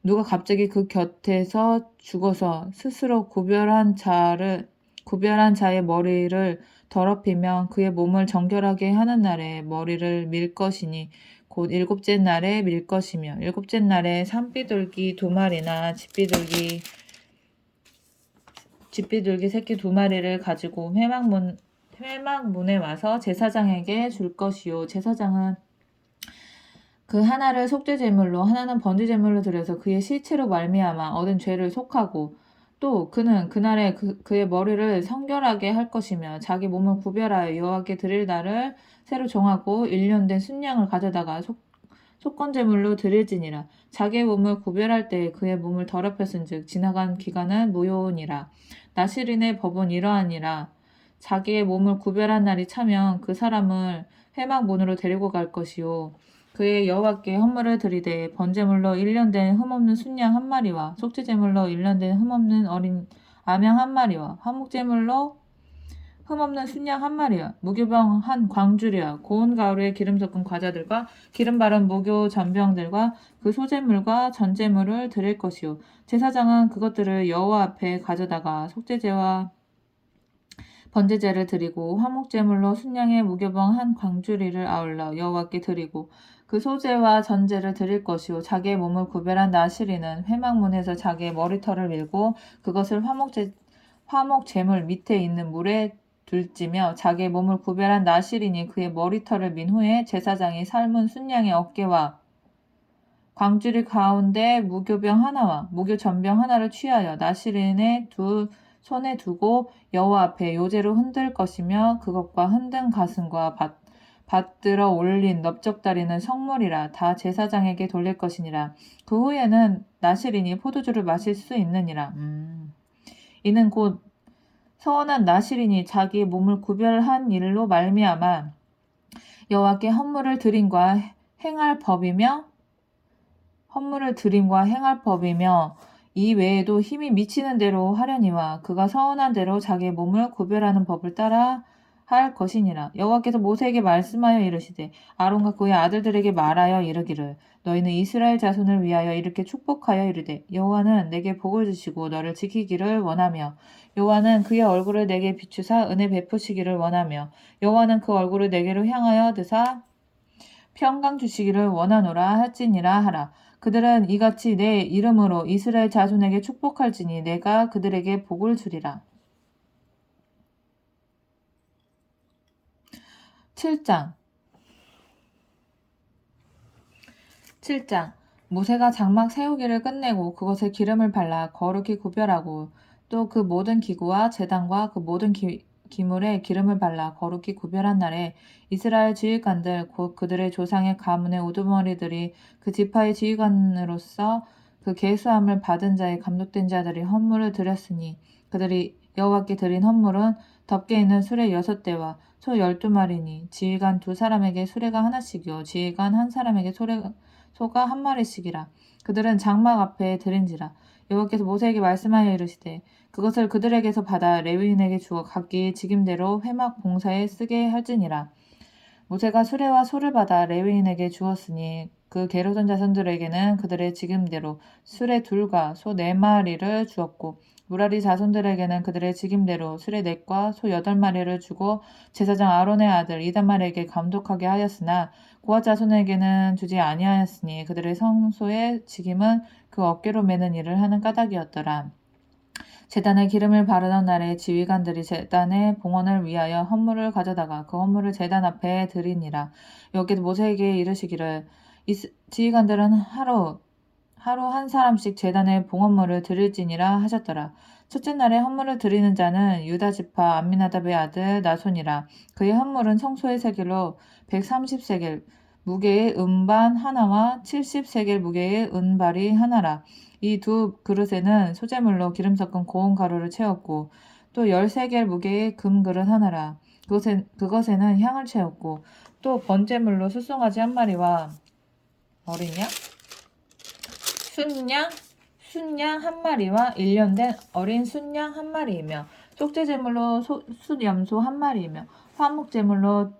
누가 갑자기 그 곁에서 죽어서 스스로 구별한 자의 머리를 더럽히면 그의 몸을 정결하게 하는 날에 머리를 밀 것이니 곧 일곱째 날에 밀 것이며 일곱째 날에 산비둘기 2마리나 집비둘기 새끼 2마리를 가지고 회막문에 와서 제사장에게 줄 것이요 제사장은 그 하나를 속죄제물로 하나는 번제제물로 드려서 그의 시체로 말미암아 얻은 죄를 속하고 또 그는 그날에 그의 머리를 성결하게 할 것이며 자기 몸을 구별하여 여호와께 드릴 날을 새로 정하고 1년 된 순양을 가져다가 속건제물로 드릴지니라. 자기의 몸을 구별할 때에 그의 몸을 더럽혔은즉 지나간 기간은 무효니라. 나실인의 법은 이러하니라. 자기의 몸을 구별한 날이 차면 그 사람을 회막문으로 데리고 갈 것이요 그의 여호와께 헌물을 드리되 번제물로 1년 된 흠없는 순양 1마리와 속죄제물로 1년 된 흠없는 어린 암양 1마리와 화목제물로 흠없는 순양 1마리와 무교병 1광주리와 고운 가루에 기름 섞은 과자들과 기름 바른 무교 전병들과 그 소제물과 전제물을 드릴 것이요 제사장은 그것들을 여호와 앞에 가져다가 속죄제와 번제제를 드리고 화목제물로 순양의 무교병 1광주리를 아울러 여호와께 드리고 그 소제와 전제를 드릴 것이요 자기의 몸을 구별한 나실인은 회막문에서 자기의 머리털을 밀고 그것을 화목제물 밑에 있는 물에 둘지며 자기의 몸을 구별한 나실인이 그의 머리털을 민 후에 제사장이 삶은 순양의 어깨와 광주리 가운데 무교병 하나와 무교전병 하나를 취하여 나실인의 손에 두고 여호와 앞에 요제로 흔들 것이며 그것과 흔든 가슴과 받들어 올린 넓적다리는 성물이라 다 제사장에게 돌릴 것이니라. 그 후에는 나실인이 포도주를 마실 수 있느니라. 이는 곧 서원한 나실인이 자기의 몸을 구별한 일로 말미암아 여호와께 헌물을 드림과 행할 법이며 이 외에도 힘이 미치는 대로 하려니와 그가 서원한 대로 자기의 몸을 구별하는 법을 따라 할 것이니라. 여호와께서 모세에게 말씀하여 이르시되 아론과 그의 아들들에게 말하여 이르기를 너희는 이스라엘 자손을 위하여 이렇게 축복하여 이르되 여호와는 내게 복을 주시고 너를 지키기를 원하며 여호와는 그의 얼굴을 내게 비추사 은혜 베푸시기를 원하며 여호와는 그 얼굴을 내게로 향하여 드사 평강 주시기를 원하노라 할지니라 하라. 그들은 이같이 내 이름으로 이스라엘 자손에게 축복할지니 내가 그들에게 복을 주리라. 7장 7장 모세가 장막 세우기를 끝내고 그것에 기름을 발라 거룩히 구별하고 또 그 모든 기구와 제단과 그 모든 기물에 기름을 발라 거룩히 구별한 날에 이스라엘 지휘관들 곧 그들의 조상의 가문의 우두머리들이 그 지파의 지휘관으로서 그 계수함을 받은 자의 감독된 자들이 헌물을 드렸으니 그들이 여호와께 드린 헌물은 덮개 있는 수레 6대와 소 12마리니 지휘관 2사람에게 수레가 하나씩이요 지휘관 1사람에게 소가 1마리씩이라. 그들은 장막 앞에 드린지라. 여호와께서 모세에게 말씀하여 이르시되 그것을 그들에게서 받아 레위인에게 주어 각기 직임대로 회막 봉사에 쓰게 할지니라. 모세가 수레와 소를 받아 레위인에게 주었으니 그 게르손 자손들에게는 그들의 직임대로 수레 2과 소 4마리를 주었고 무라리 자손들에게는 그들의 직임대로 수레 4과 소 8마리를 주고 제사장 아론의 아들 이다말에게 감독하게 하였으나 고앗 자손에게는 주지 아니하였으니 그들의 성소의 직임은 그 어깨로 매는 일을 하는 까닭이었더라. 제단에 기름을 바르던 날에 지휘관들이 제단의 봉헌을 위하여 헌물을 가져다가 그 헌물을 제단 앞에 드리니라. 여기도 모세에게 이르시기를 지휘관들은 하루 한 사람씩 제단에 봉헌물을 드릴지니라 하셨더라. 첫째 날에 헌물을 드리는 자는 유다 지파 암미나답의 아들 나손이라. 그의 헌물은 성소의 세겔로 130세겔 무게의 은반 하나와 70세겔 무게의 은발이 하나라. 이 2그릇에는 소재물로 기름 섞은 고운 가루를 채웠고 또 10세겔 무게의 금그릇 하나라. 그것에는 향을 채웠고 또 번제물로 숫송아지 1마리와 어린 양 순양 1마리와 1년된 어린 순양 1마리이며 속죄제물로 숫염소 1마리이며 화목제물로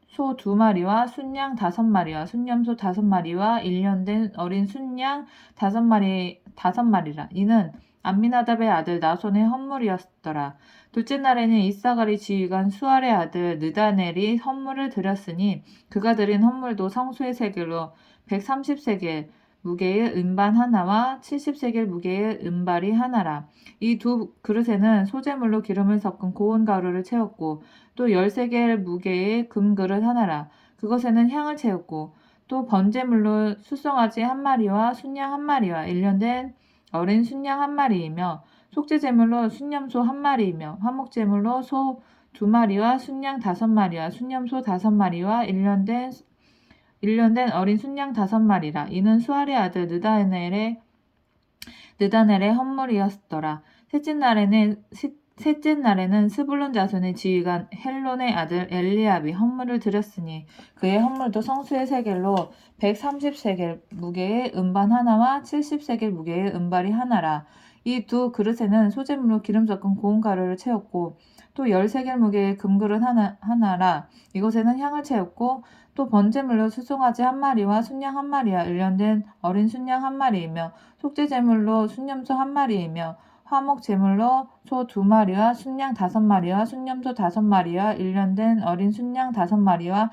소 2마리와 순양 5마리와 순염소 5마리와 1년된 어린 순양 5마리라. 이는 암미나답의 아들 나손의 헌물이었더라. 둘째 날에는 이사가리 지휘관 수알의 아들 느다넬이 헌물을 드렸으니 그가 드린 헌물도 성소의 세겔로 130세겔 무게의 은반 하나와 70세겔 무게의 은발이 하나라. 이 2그릇에는 소재물로 기름을 섞은 고운 가루를 채웠고 또 10세겔 무게의 금그릇 하나라. 그것에는 향을 채웠고 또 번제물로 숫송아지 1마리와 순양 1마리와 1년된 어린 순양 1마리이며 속죄제물로 순염소 1마리이며 화목제물로 소 2마리와 순양 5마리와 순염소 5마리와 1년된 어린 순양 5마리라. 이는 수알의 아들 느다넬의 헌물이었더라. 셋째 날에는 스불론 자손의 지휘관 헬론의 아들 엘리압이 헌물을 드렸으니 그의 헌물도 성수의 세겔로 130세겔 무게의 은반 하나와 70세겔 무게의 은발이 하나라. 이 2그릇에는 소재물로 기름 섞은 고운 가루를 채웠고 또 10세겔 무게의 금그릇 하나라. 이곳에는 향을 채웠고 또 번제물로 숫송아지 1마리와 순양 1마리와 1년된 어린 순양 1마리이며 속죄제물로 순염소 1마리이며 화목제물로 소 2마리와 순양 5마리와 순염소 5마리와 1년된 어린 순양 5마리와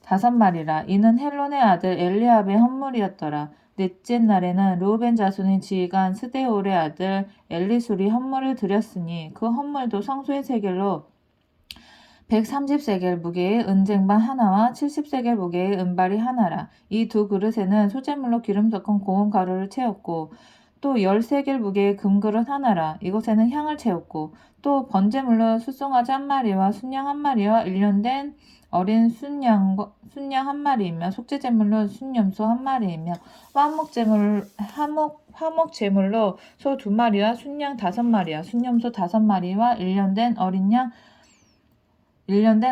5마리라. 이는 헬론의 아들 엘리압의 헌물이었더라. 넷째 날에는 르우벤 자손의 지휘관 스데올의 아들 엘리술이 헌물을 드렸으니 그 헌물도 성소의 세겔로 130세겔 무게의 은쟁반 하나와 70세겔 무게의 은발이 하나라. 이 2그릇에는 소재물로 기름 섞은 고운 가루를 채웠고 또 10세겔 무게의 금그릇 하나라. 이곳에는 향을 채웠고 또 번제물로 숫송아지 1마리와 순양 1마리와 1년된 어린 순양 1마리이며 속죄제물로 순염소 1마리이며 화목제물로 소 2마리와 순양 5마리와 순염소 5마리와 1년된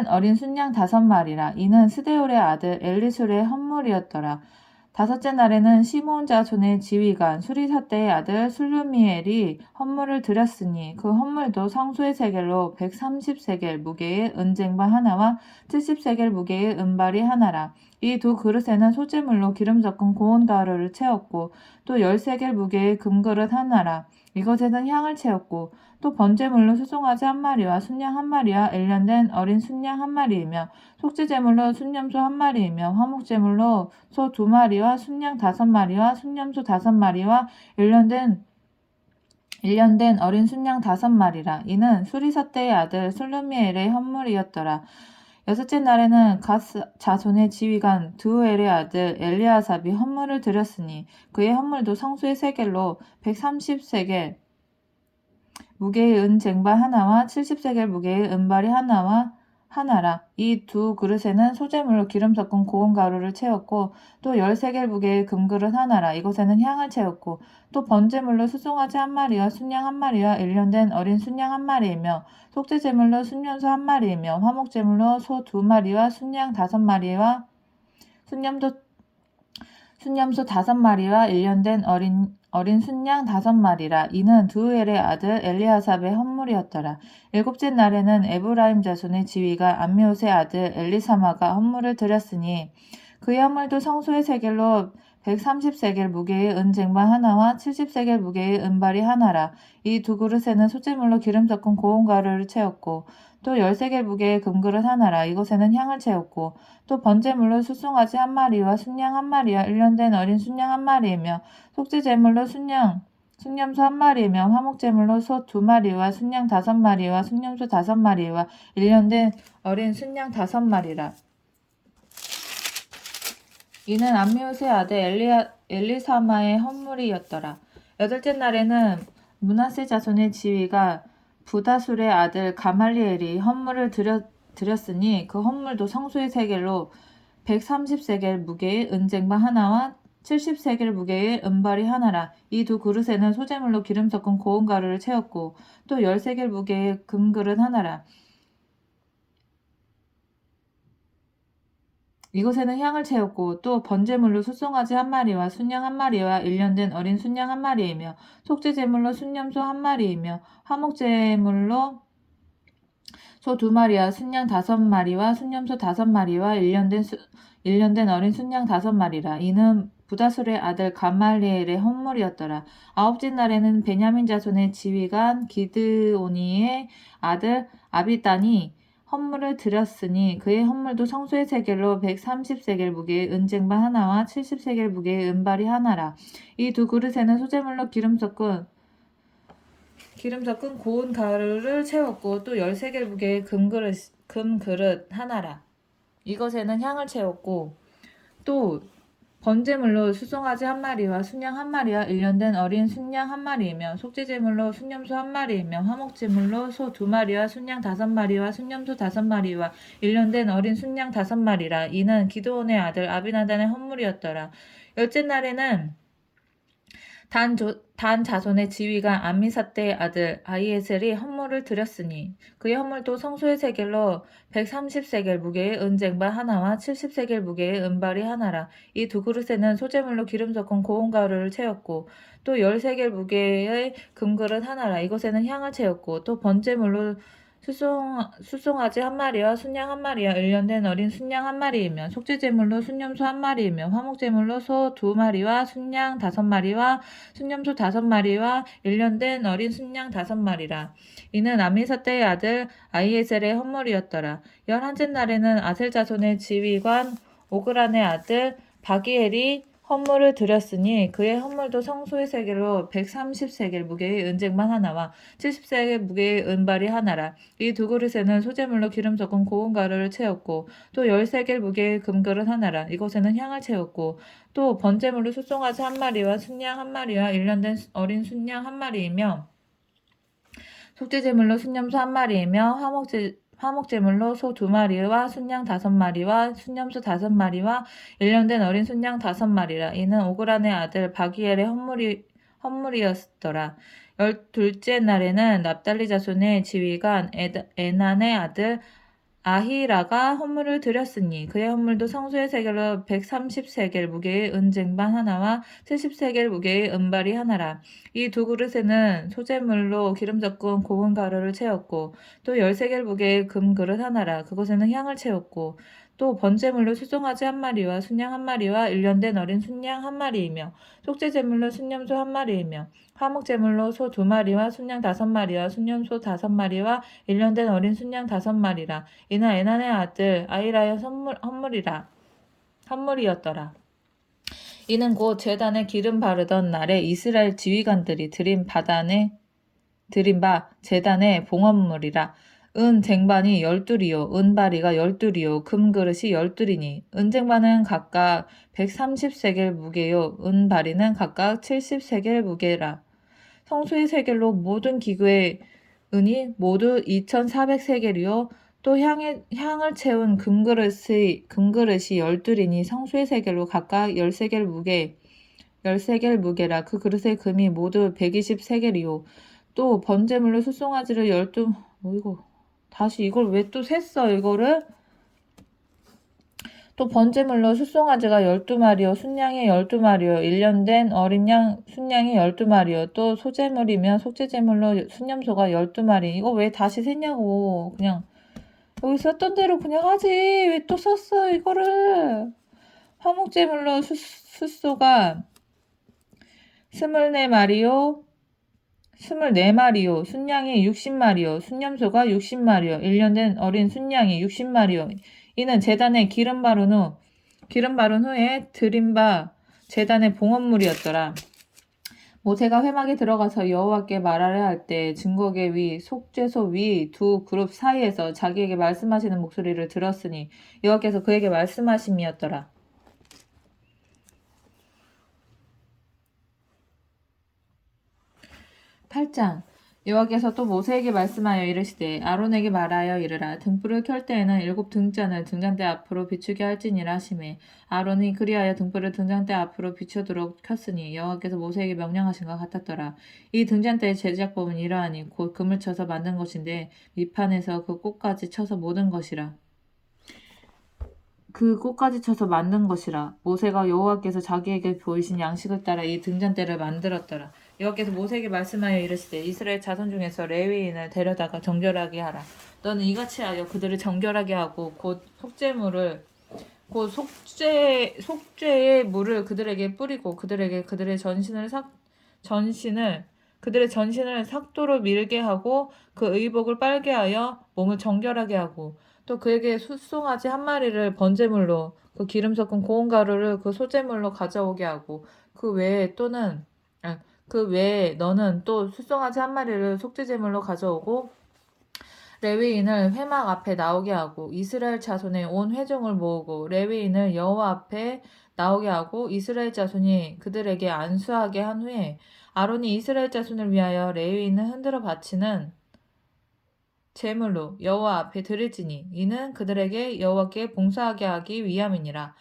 어린 순양 5마리라. 이는 스데올의 아들 엘리술의 헌물이었더라. 다섯째 날에는 시므온 자손의 지휘관 수리사대의 아들 술루미엘이 헌물을 드렸으니 그 헌물도 성소의 세겔로 130세겔 무게의 은쟁반 하나와 70세겔 무게의 은발이 하나라. 이 2그릇에는 소재물로 기름 섞은 고운 가루를 채웠고 또 10세겔 무게의 금그릇 하나라. 이것에는 향을 채웠고 또 번제물로 숫송아지 1마리와 순양 1마리와 1년된 어린 순양 1마리이며 속죄제물로 순염소 1마리이며 화목제물로 소 2마리와 순양 5마리와 순염소 5마리와 1년된 어린 순양 5마리라. 이는 수리사대의 아들 술루미엘의 헌물이었더라. 여섯째 날에는 갓 자손의 지휘관 드우엘의 아들 엘리아삽이 헌물을 드렸으니 그의 헌물도 성소의 세겔로 130세겔 무게의 은 쟁반 하나와 70세겔 무게의 은발이 하나라. 이 두 그릇에는 소재물로 기름 섞은 고운 가루를 채웠고 또 10세겔 무게의 금그릇 하나라. 이것에는 향을 채웠고 또 번제물로 수송아지 한 마리와 순양 한 마리와 일년된 어린 순양 한 마리이며 속죄제물로 순년소 한 마리이며 화목제물로 소 2마리와 순양 5마리와 순념소 5마리와 일년된 어린 순양 5마리라. 이는 드우엘의 아들 엘리아삽의 헌물이었더라. 일곱째 날에는 에브라임 자손의 지휘가 암미옷의 아들 엘리사마가 헌물을 드렸으니 그의 헌물도 성소의 세겔로 130세겔 무게의 은 쟁반 하나와 70세겔 무게의 은발이 하나라. 이 두 그릇에는 소재물로 기름 섞은 고운 가루를 채웠고 또 10세겔 무게의 금그릇 하나라. 이것에는 향을 채웠고 또 번제물로 수송아지 한 마리와 순양 한 마리와 일년된 어린 순양 한 마리이며 속죄제물로 순념소 한 마리이며 화목제물로 소 2마리와 순양 5마리와 순념소 5마리와 일년된 어린 순양 5마리라. 이는 암미옷의 아들 엘리사마의 헌물이었더라. 여덟째 날에는 므낫세 자손의 지휘가 부다술의 아들 가말리엘이 헌물을 드렸으니 그 헌물도 성소의 세겔로 130세겔 무게의 은쟁반 하나와 70세겔 무게의 은발이 하나라. 이 두 그릇에는 소재물로 기름 섞은 고운 가루를 채웠고 또 10세겔 무게의 금그릇 하나라. 이곳에는 향을 채웠고 또 번제물로 숫송아지 한 마리와 순양 한 마리와 일년된 어린 순양 한 마리이며 속죄제물로 순념소 한 마리이며 화목제물로 소 2마리와 순양 5마리와 순념소 5마리와 일년된 어린 순양 5마리라. 이는 부다술의 아들 가말리엘의 헌물이었더라. 아홉째 날에는 베냐민 자손의 지휘관 기드오니의 아들 아비단이 헌물을 드렸으니 그의 헌물도 성소의 세겔로 130세겔 무게의 은쟁반 하나와 70세겔 무게의 은발이 하나라. 이 두 그릇에는 소재물로 기름 섞은 고운 가루를 채웠고 또 10세겔 무게의 금그릇 하나라. 이것에는 향을 채웠고 또 번제물로 수송아지 한 마리와 순양 한 마리와 일년된 어린 순양 한 마리이며 속죄제물로 순념소 한 마리이며 화목제물로 소 2마리와 순양 5마리와 순념소 5마리와 일년된 어린 순양 5마리라. 이는 기드온의 아들 아비나단의 헌물이었더라. 열째 날에는 단 자손의 지휘관 암미사대의 아들 아히에셀이 헌물을 드렸으니 그의 헌물도 성소의 세겔로 130세겔 무게의 은쟁반 하나와 70세겔 무게의 은발이 하나라. 이 두 그릇에는 소재물로 기름 섞은 고운 가루를 채웠고 또 10세겔 무게의 금그릇 하나라. 이것에는 향을 채웠고 또 번제물로 수송아지 한 마리와 순양 한 마리와 일년된 어린 순양 한 마리이며 속죄제물로 순념소 한 마리이며 화목제물로 소 2마리와 순양 5마리와 순념소 5마리와 일년된 어린 순양 5마리라. 이는 암미사대의 아들 아히에셀의 헌물이었더라. 11째 날에는 아셀 자손의 지휘관 오그란의 아들 바기엘이 헌물을 드렸으니 그의 헌물도 성소의 세겔로 130세겔 무게의 은쟁반 하나와 70세겔 무게의 은발이 하나라. 이 두 그릇에는 소재물로 기름 섞은 고운 가루를 채웠고 또 10세겔 무게의 금그릇 하나라. 이곳에는 향을 채웠고 또 번제물로 숫송아지 한 마리와 순양 한 마리와 일년된 어린 순양 한 마리이며 속죄제물로 순념소 한 마리이며 화목제물로 소 2마리와 순양 5마리와 순념소 5마리와 일년된 어린 순양 5마리라. 이는 오그란의 아들 바기엘의 헌물이었더라. 12째 날에는 납달리 자손의 지휘관 에난의 아들 아히라가 헌물을 드렸으니 그의 헌물도 성소의 세겔로 130세겔 무게의 은쟁반 하나와 70세겔 무게의 은발이 하나라. 이 두 그릇에는 소재물로 기름 섞은 고운 가루를 채웠고 또 10세겔 무게의 금그릇 하나라. 그것에는 향을 채웠고 또 번제물로 수송아지 한 마리와 순양 한 마리와 일년된 어린 순양 한 마리이며 속죄제물로 순념소 한 마리이며 화목제물로 소 2마리와 순양 5마리와 순념소 5마리와 일년된 어린 순양 5마리라. 이는 에난의 아들 아히라의 헌물이었더라. 이는 곧 제단에 기름 바르던 날에 이스라엘 지휘관들이 드린 바 제단의 봉헌물이라. 은 쟁반이 12리요 은바리가 12리요 금그릇이 12리니 은쟁반은 각각 130세겔 무게요 은바리는 각각 70세겔 무게라. 성수의 세겔로 모든 기구의 은이 모두 2400세겔이요 또 향을 채운 금그릇이 12리니 성수의 세겔로 각각 10세겔 무게라. 그 그릇의 금이 모두 120세겔이요 또 번제물로 숫송아지를 12 이거 다시 이걸 왜 또 셌어 이거를. 또 번제물로 숫송아지가 12마리요 순양이 12마리요 1년 된 어린 양 순양이 12마리요 또 소제물이면 속죄제물로 순염소가 12마리. 이거 왜 다시 셌냐고. 그냥 여기 썼던 대로 그냥 하지 왜 또 썼어 이거를. 화목제물로 숫소가 24마리요 순양이 60마리요 순염소가 60마리요 1년 된 어린 순양이 60마리요 이는 제단에 기름 바른 후에 드린 바 제단의 봉헌물이었더라. 모세가 회막에 들어가서 여호와께 말하려 할 때 증거계 위 속죄소 위 두 그룹 사이에서 자기에게 말씀하시는 목소리를 들었으니 여호와께서 그에게 말씀하심이었더라. 8장. 여호와께서 또 모세에게 말씀하여 이르시되 아론에게 말하여 이르라. 등불을 켤 때에는 7 등잔을 등잔대 앞으로 비추게 할지니라 하시매 아론이 그리하여 등불을 등잔대 앞으로 비추도록 켰으니 여호와께서 모세에게 명령하신 것 같았더라. 이 등잔대의 제작법은 이러하니 곧 금을 쳐서 만든 것인데 밑판에서 그 꽃까지 쳐서 모든 것이라. 모세가 여호와께서 자기에게 보이신 양식을 따라 이 등잔대를 만들었더라. 여호와께서 모세에게 말씀하여 이르시되 이스라엘 자손 중에서 레위인을 데려다가 정결하게 하라. 너는 이같이 하여 그들을 정결하게 하고 곧 속죄의 물을 그들에게 뿌리고 그들의 전신을 삭도로 밀게 하고 그 의복을 빨게 하여 몸을 정결하게 하고 또 그에게 숫송아지 한 마리를 번제물로 그 기름 섞은 고운 가루를 그 소제물로 가져오게 하고 그 외에 너는 또 숫송아지 한 마리를 속죄제물로 가져오고 레위인을 회막 앞에 나오게 하고 이스라엘 자손의 온 회중을 모으고 레위인을 여호와 앞에 나오게 하고 이스라엘 자손이 그들에게 안수하게 한 후에 아론이 이스라엘 자손을 위하여 레위인을 흔들어 바치는 제물로 여호와 앞에 드릴지니 이는 그들에게 여호와께 봉사하게 하기 위함이니라.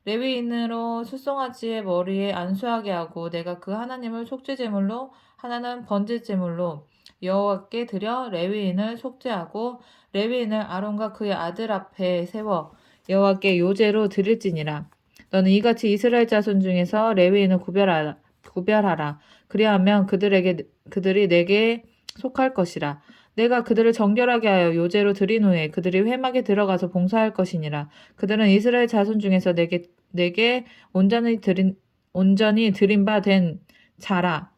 레위인으로 숫송아지의 머리에 안수하게 하고 내가 그 하나님을 속죄제물로 하나는 번제제물로 여호와께 드려 레위인을 속죄하고 레위인을 아론과 그의 아들 앞에 세워 여호와께 요제로 드릴지니라. 너는 이같이 이스라엘 자손 중에서 레위인을 구별하라. 그리하면 그들이 내게 속할 것이라. 내가 그들을 정결하게 하여 요제로 드린 후에 그들이 회막에 들어가서 봉사할 것이니라. 그들은 이스라엘 자손 중에서 내게 온전히 드린 바 된 자라.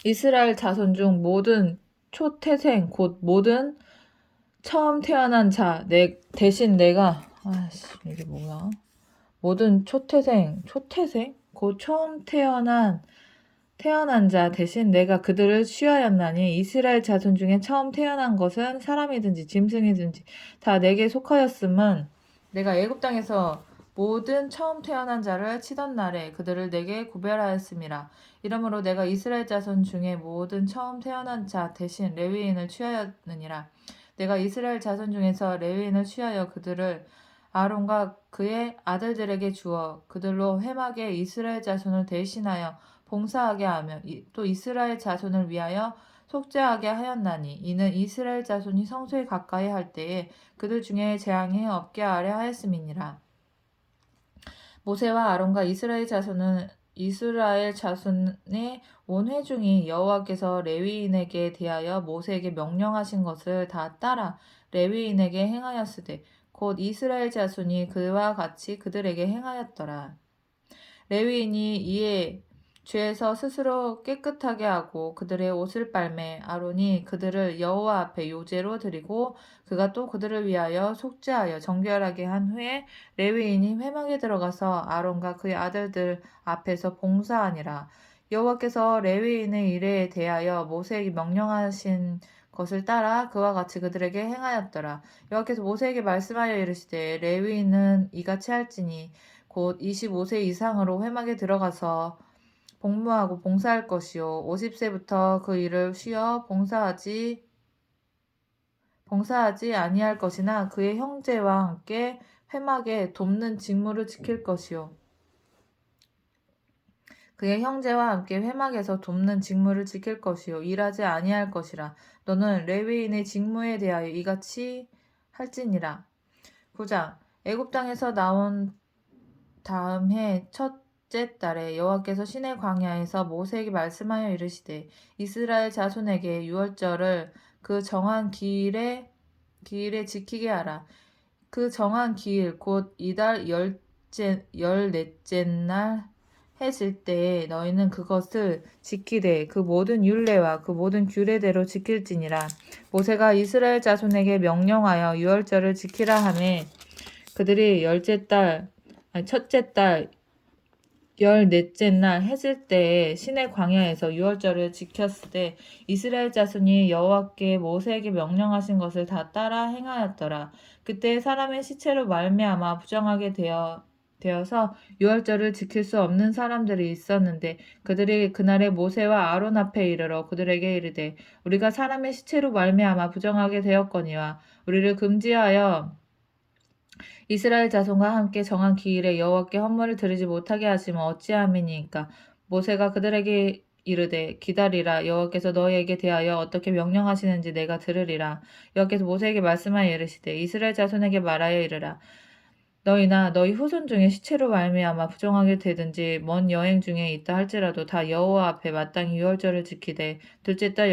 이스라엘 자손 중 모든 초태생 곧 모든 처음 태어난 자 대신 내가 이게 뭐야? 모든 초태생 곧 처음 태어난 자 대신 내가 그들을 취하였나니 이스라엘 자손 중에 처음 태어난 것은 사람이든지 짐승이든지 다 내게 속하였음은 내가 애굽 땅에서 모든 처음 태어난 자를 치던 날에 그들을 내게 구별하였음이라. 이러므로 내가 이스라엘 자손 중에 모든 처음 태어난 자 대신 레위인을 취하였느니라. 내가 이스라엘 자손 중에서 레위인을 취하여 그들을 아론과 그의 아들들에게 주어 그들로 회막에 이스라엘 자손을 대신하여 봉사하게 하며 또 이스라엘 자손을 위하여 속죄하게 하였나니 이는 이스라엘 자손이 성소에 가까이 할 때에 그들 중에 재앙이 없게 하려 하였음이니라. 모세와 아론과 이스라엘 자손의 온 회중이 여호와께서 레위인에게 대하여 모세에게 명령하신 것을 다 따라 레위인에게 행하였으되 곧 이스라엘 자손이 그와 같이 그들에게 행하였더라. 레위인이 이에 죄에서 스스로 깨끗하게 하고 그들의 옷을 빨매 아론이 그들을 여호와 앞에 요제로 드리고 그가 또 그들을 위하여 속죄하여 정결하게 한 후에 레위인이 회막에 들어가서 아론과 그의 아들들 앞에서 봉사하니라. 여호와께서 레위인의 일에 대하여 모세에게 명령하신 것을 따라 그와 같이 그들에게 행하였더라. 여호와께서 모세에게 말씀하여 이르시되 레위인은 이같이 할지니 곧 25세 이상으로 회막에 들어가서 복무하고 봉사할 것이요 50세부터 그 일을 쉬어 봉사하지 아니할 것이나 그의 형제와 함께 회막에 돕는 직무를 지킬 것이요 그의 형제와 함께 회막에서 돕는 직무를 지킬 것이요 일하지 아니할 것이라. 너는 레위인의 직무에 대하여 이같이 할지니라. 9장 애굽 땅에서 나온 다음 해 첫째 달에 여호와께서 시내 광야에서 모세에게 말씀하여 이르시되 이스라엘 자손에게 유월절을 그 정한 기일에 지키게 하라. 그 정한 기일 곧 이달 열넷째 날 해질 때에 너희는 그것을 지키되 그 모든 율례와 그 모든 규례대로 지킬지니라. 모세가 이스라엘 자손에게 명령하여 유월절을 지키라 하매 그들이 첫째 달 열넷째 날 해질 때에 시내 광야에서 유월절을 지켰으되 이스라엘 자손이 여호와께 모세에게 명령하신 것을 다 따라 행하였더라. 그때 사람의 시체로 말미암아 부정하게 되어서 유월절을 지킬 수 없는 사람들이 있었는데 그들이 그날에 모세와 아론 앞에 이르러 그들에게 이르되 우리가 사람의 시체로 말미암아 부정하게 되었거니와 우리를 금지하여 이스라엘 자손과 함께 정한 기일에 여호와께 헌물을 드리지 못하게 하시면 어찌함이니까. 모세가 그들에게 이르되 기다리라. 여호와께서 너희에게 대하여 어떻게 명령하시는지 내가 들으리라. 여호와께서 모세에게 말씀하여 이르시되 이스라엘 자손에게 말하여 이르라. 너희나 너희 후손 중에 시체로 말미암아 부정하게 되든지 먼 여행 중에 있다 할지라도 다 여호와 앞에 마땅히 유월절을 지키되 둘째 달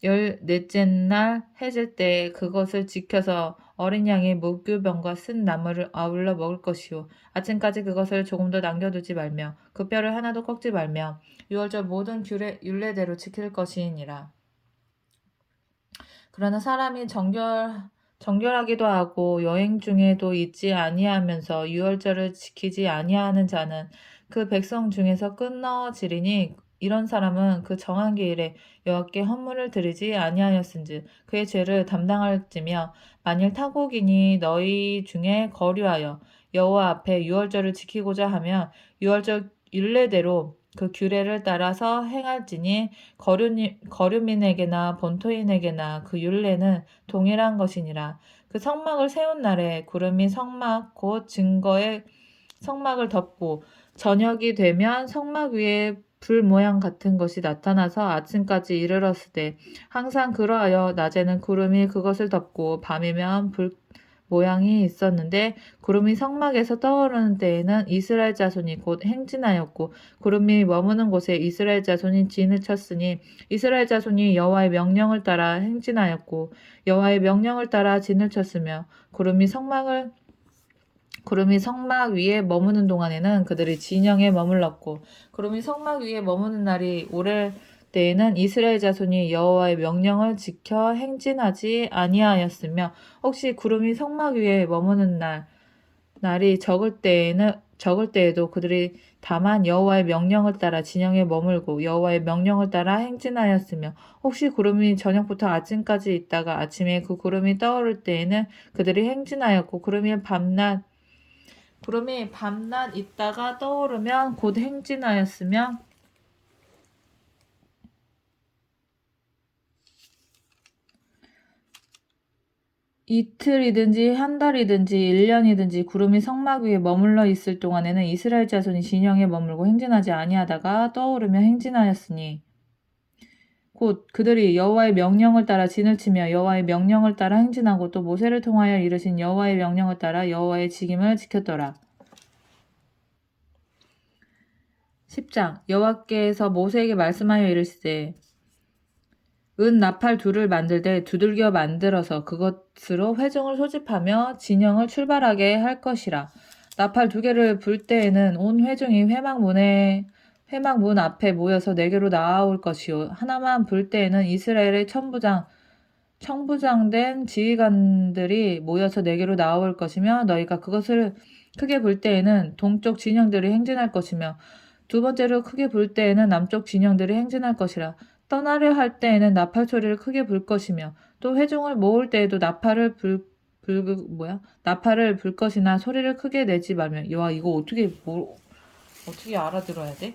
열넷째 날 해질 때 그것을 지켜서 어린 양의 무교병과 쓴 나물을 아울러 먹을 것이요 아침까지 그것을 조금도 남겨두지 말며 그 뼈를 하나도 꺾지 말며 유월절 모든 율례대로 지킬 것이니라. 그러나 사람이 정결하기도 하고 여행 중에도 있지 아니하면서 유월절을 지키지 아니하는 자는 그 백성 중에서 끊어지리니 이런 사람은 그 정한 기일에 여호와께 헌물을 드리지 아니하였은즉 그의 죄를 담당할지며 만일 타국인이 너희 중에 거류하여 여호와 앞에 유월절을 지키고자 하면 유월절 율례대로 그 규례를 따라서 행할지니 거류민에게나 본토인에게나 그 율례는 동일한 것이니라. 그 성막을 세운 날에 구름이 성막 곧 증거의 성막을 덮고 저녁이 되면 성막 위에 불 모양 같은 것이 나타나서 아침까지 이르렀으되 항상 그러하여 낮에는 구름이 그것을 덮고 밤이면 불 모양이 있었는데 구름이 성막에서 떠오르는 때에는 이스라엘 자손이 곧 행진하였고 구름이 머무는 곳에 이스라엘 자손이 진을 쳤으니 이스라엘 자손이 여호와의 명령을 따라 행진하였고 여호와의 명령을 따라 진을 쳤으며 구름이 성막 위에 머무는 동안에는 그들이 진영에 머물렀고 구름이 성막 위에 머무는 날이 오를 때에는 이스라엘 자손이 여호와의 명령을 지켜 행진하지 아니하였으며 혹시 구름이 성막 위에 머무는 날이 적을 때에도 그들이 다만 여호와의 명령을 따라 진영에 머물고 여호와의 명령을 따라 행진하였으며 혹시 구름이 저녁부터 아침까지 있다가 아침에 그 구름이 떠오를 때에는 그들이 행진하였고 구름이 밤낮 있다가 떠오르면 곧 행진하였으며 이틀이든지 한 달이든지 1년이든지 구름이 성막 위에 머물러 있을 동안에는 이스라엘 자손이 진영에 머물고 행진하지 아니하다가 떠오르며 행진하였으니 곧 그들이 여호와의 명령을 따라 진을 치며 여호와의 명령을 따라 행진하고 또 모세를 통하여 이르신 여호와의 명령을 따라 여호와의 직임을 지켰더라. 10장 여호와께서 모세에게 말씀하여 이르시되 은 나팔 둘을 만들되 두들겨 만들어서 그것으로 회중을 소집하며 진영을 출발하게 할 것이라. 나팔 2개를 불 때에는 온 회중이 회막문 앞에 모여서 내게로 나아올 것이요 하나만 불 때에는 이스라엘의 청부장된 지휘관들이 모여서 내게로 나아올 것이며 너희가 그것을 크게 불 때에는 동쪽 진영들이 행진할 것이며 두 번째로 크게 불 때에는 남쪽 진영들이 행진할 것이라. 떠나려 할 때에는 나팔 소리를 크게 불 것이며 또 회중을 모을 때에도 나팔을 불 것이나 소리를 크게 내지 말며. 와, 이거 어떻게 알아들어야 돼?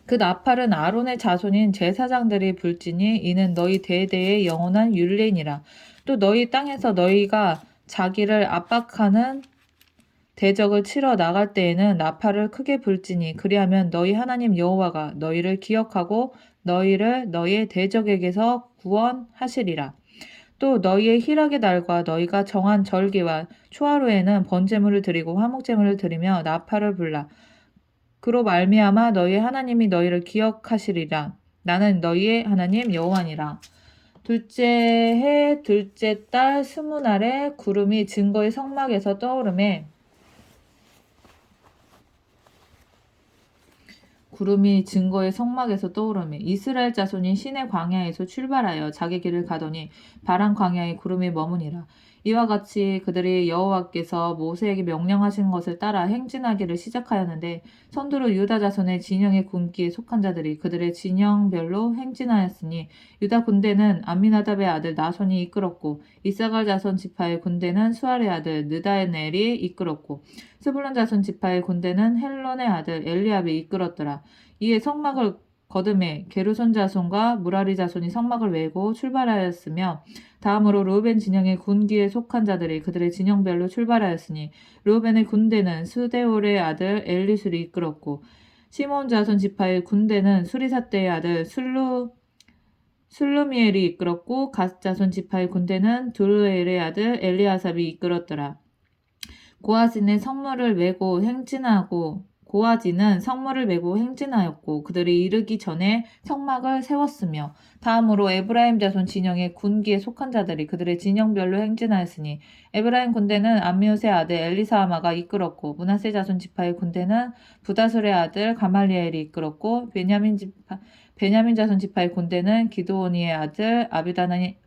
그 나팔은 아론의 자손인 제사장들이 불지니 이는 너희 대대의 영원한 율례니라. 또 너희 땅에서 너희가 자기를 압박하는 대적을 치러 나갈 때에는 나팔을 크게 불지니 그리하면 너희 하나님 여호와가 너희를 기억하고 너희를 너희의 대적에게서 구원하시리라. 또 너희의 희락의 날과 너희가 정한 절기와 초하루에는 번제물을 드리고 화목제물을 드리며 나팔을 불라. 그로 말미암아 너희의 하나님이 너희를 기억하시리라. 나는 너희의 하나님 여호와니라. 둘째 해 둘째 달 20날에 구름이 증거의 성막에서 떠오르매 이스라엘 자손이 시내 광야에서 출발하여 자기 길을 가더니 바란 광야에 구름이 머무니라. 이와 같이 그들이 여호와께서 모세에게 명령하신 것을 따라 행진하기를 시작하였는데 선두로 유다 자손의 진영의 군기에 속한 자들이 그들의 진영별로 행진하였으니 유다 군대는 암미나답의 아들 나손이 이끌었고 이사갈 자손 지파의 군대는 수알의 아들 느다넬이 이끌었고 스불론 자손 지파의 군대는 헬론의 아들 엘리압이 이끌었더라. 이에 성막을 거듭에 게르손 자손과 무라리 자손이 성막을 메고 출발하였으며 다음으로 르우벤 진영의 군기에 속한 자들이 그들의 진영별로 출발하였으니 르우벤의 군대는 스데올의 아들 엘리술이 이끌었고 시몬 자손 지파의 군대는 수리사떼의 아들 술루미엘이 이끌었고 갓 자손 지파의 군대는 두르엘의 아들 엘리아삽이 이끌었더라. 고아지는 성물을 메고 행진하였고 그들이 이르기 전에 성막을 세웠으며 다음으로 에브라임 자손 진영의 군기에 속한 자들이 그들의 진영별로 행진하였으니 에브라임 군대는 암미옷의 아들 엘리사마가 이끌었고 므낫세 자손 지파의 군대는 부다술의 아들 가말리엘이 이끌었고 베냐민 자손 지파의 군대는 기드오니의 아들 아비단이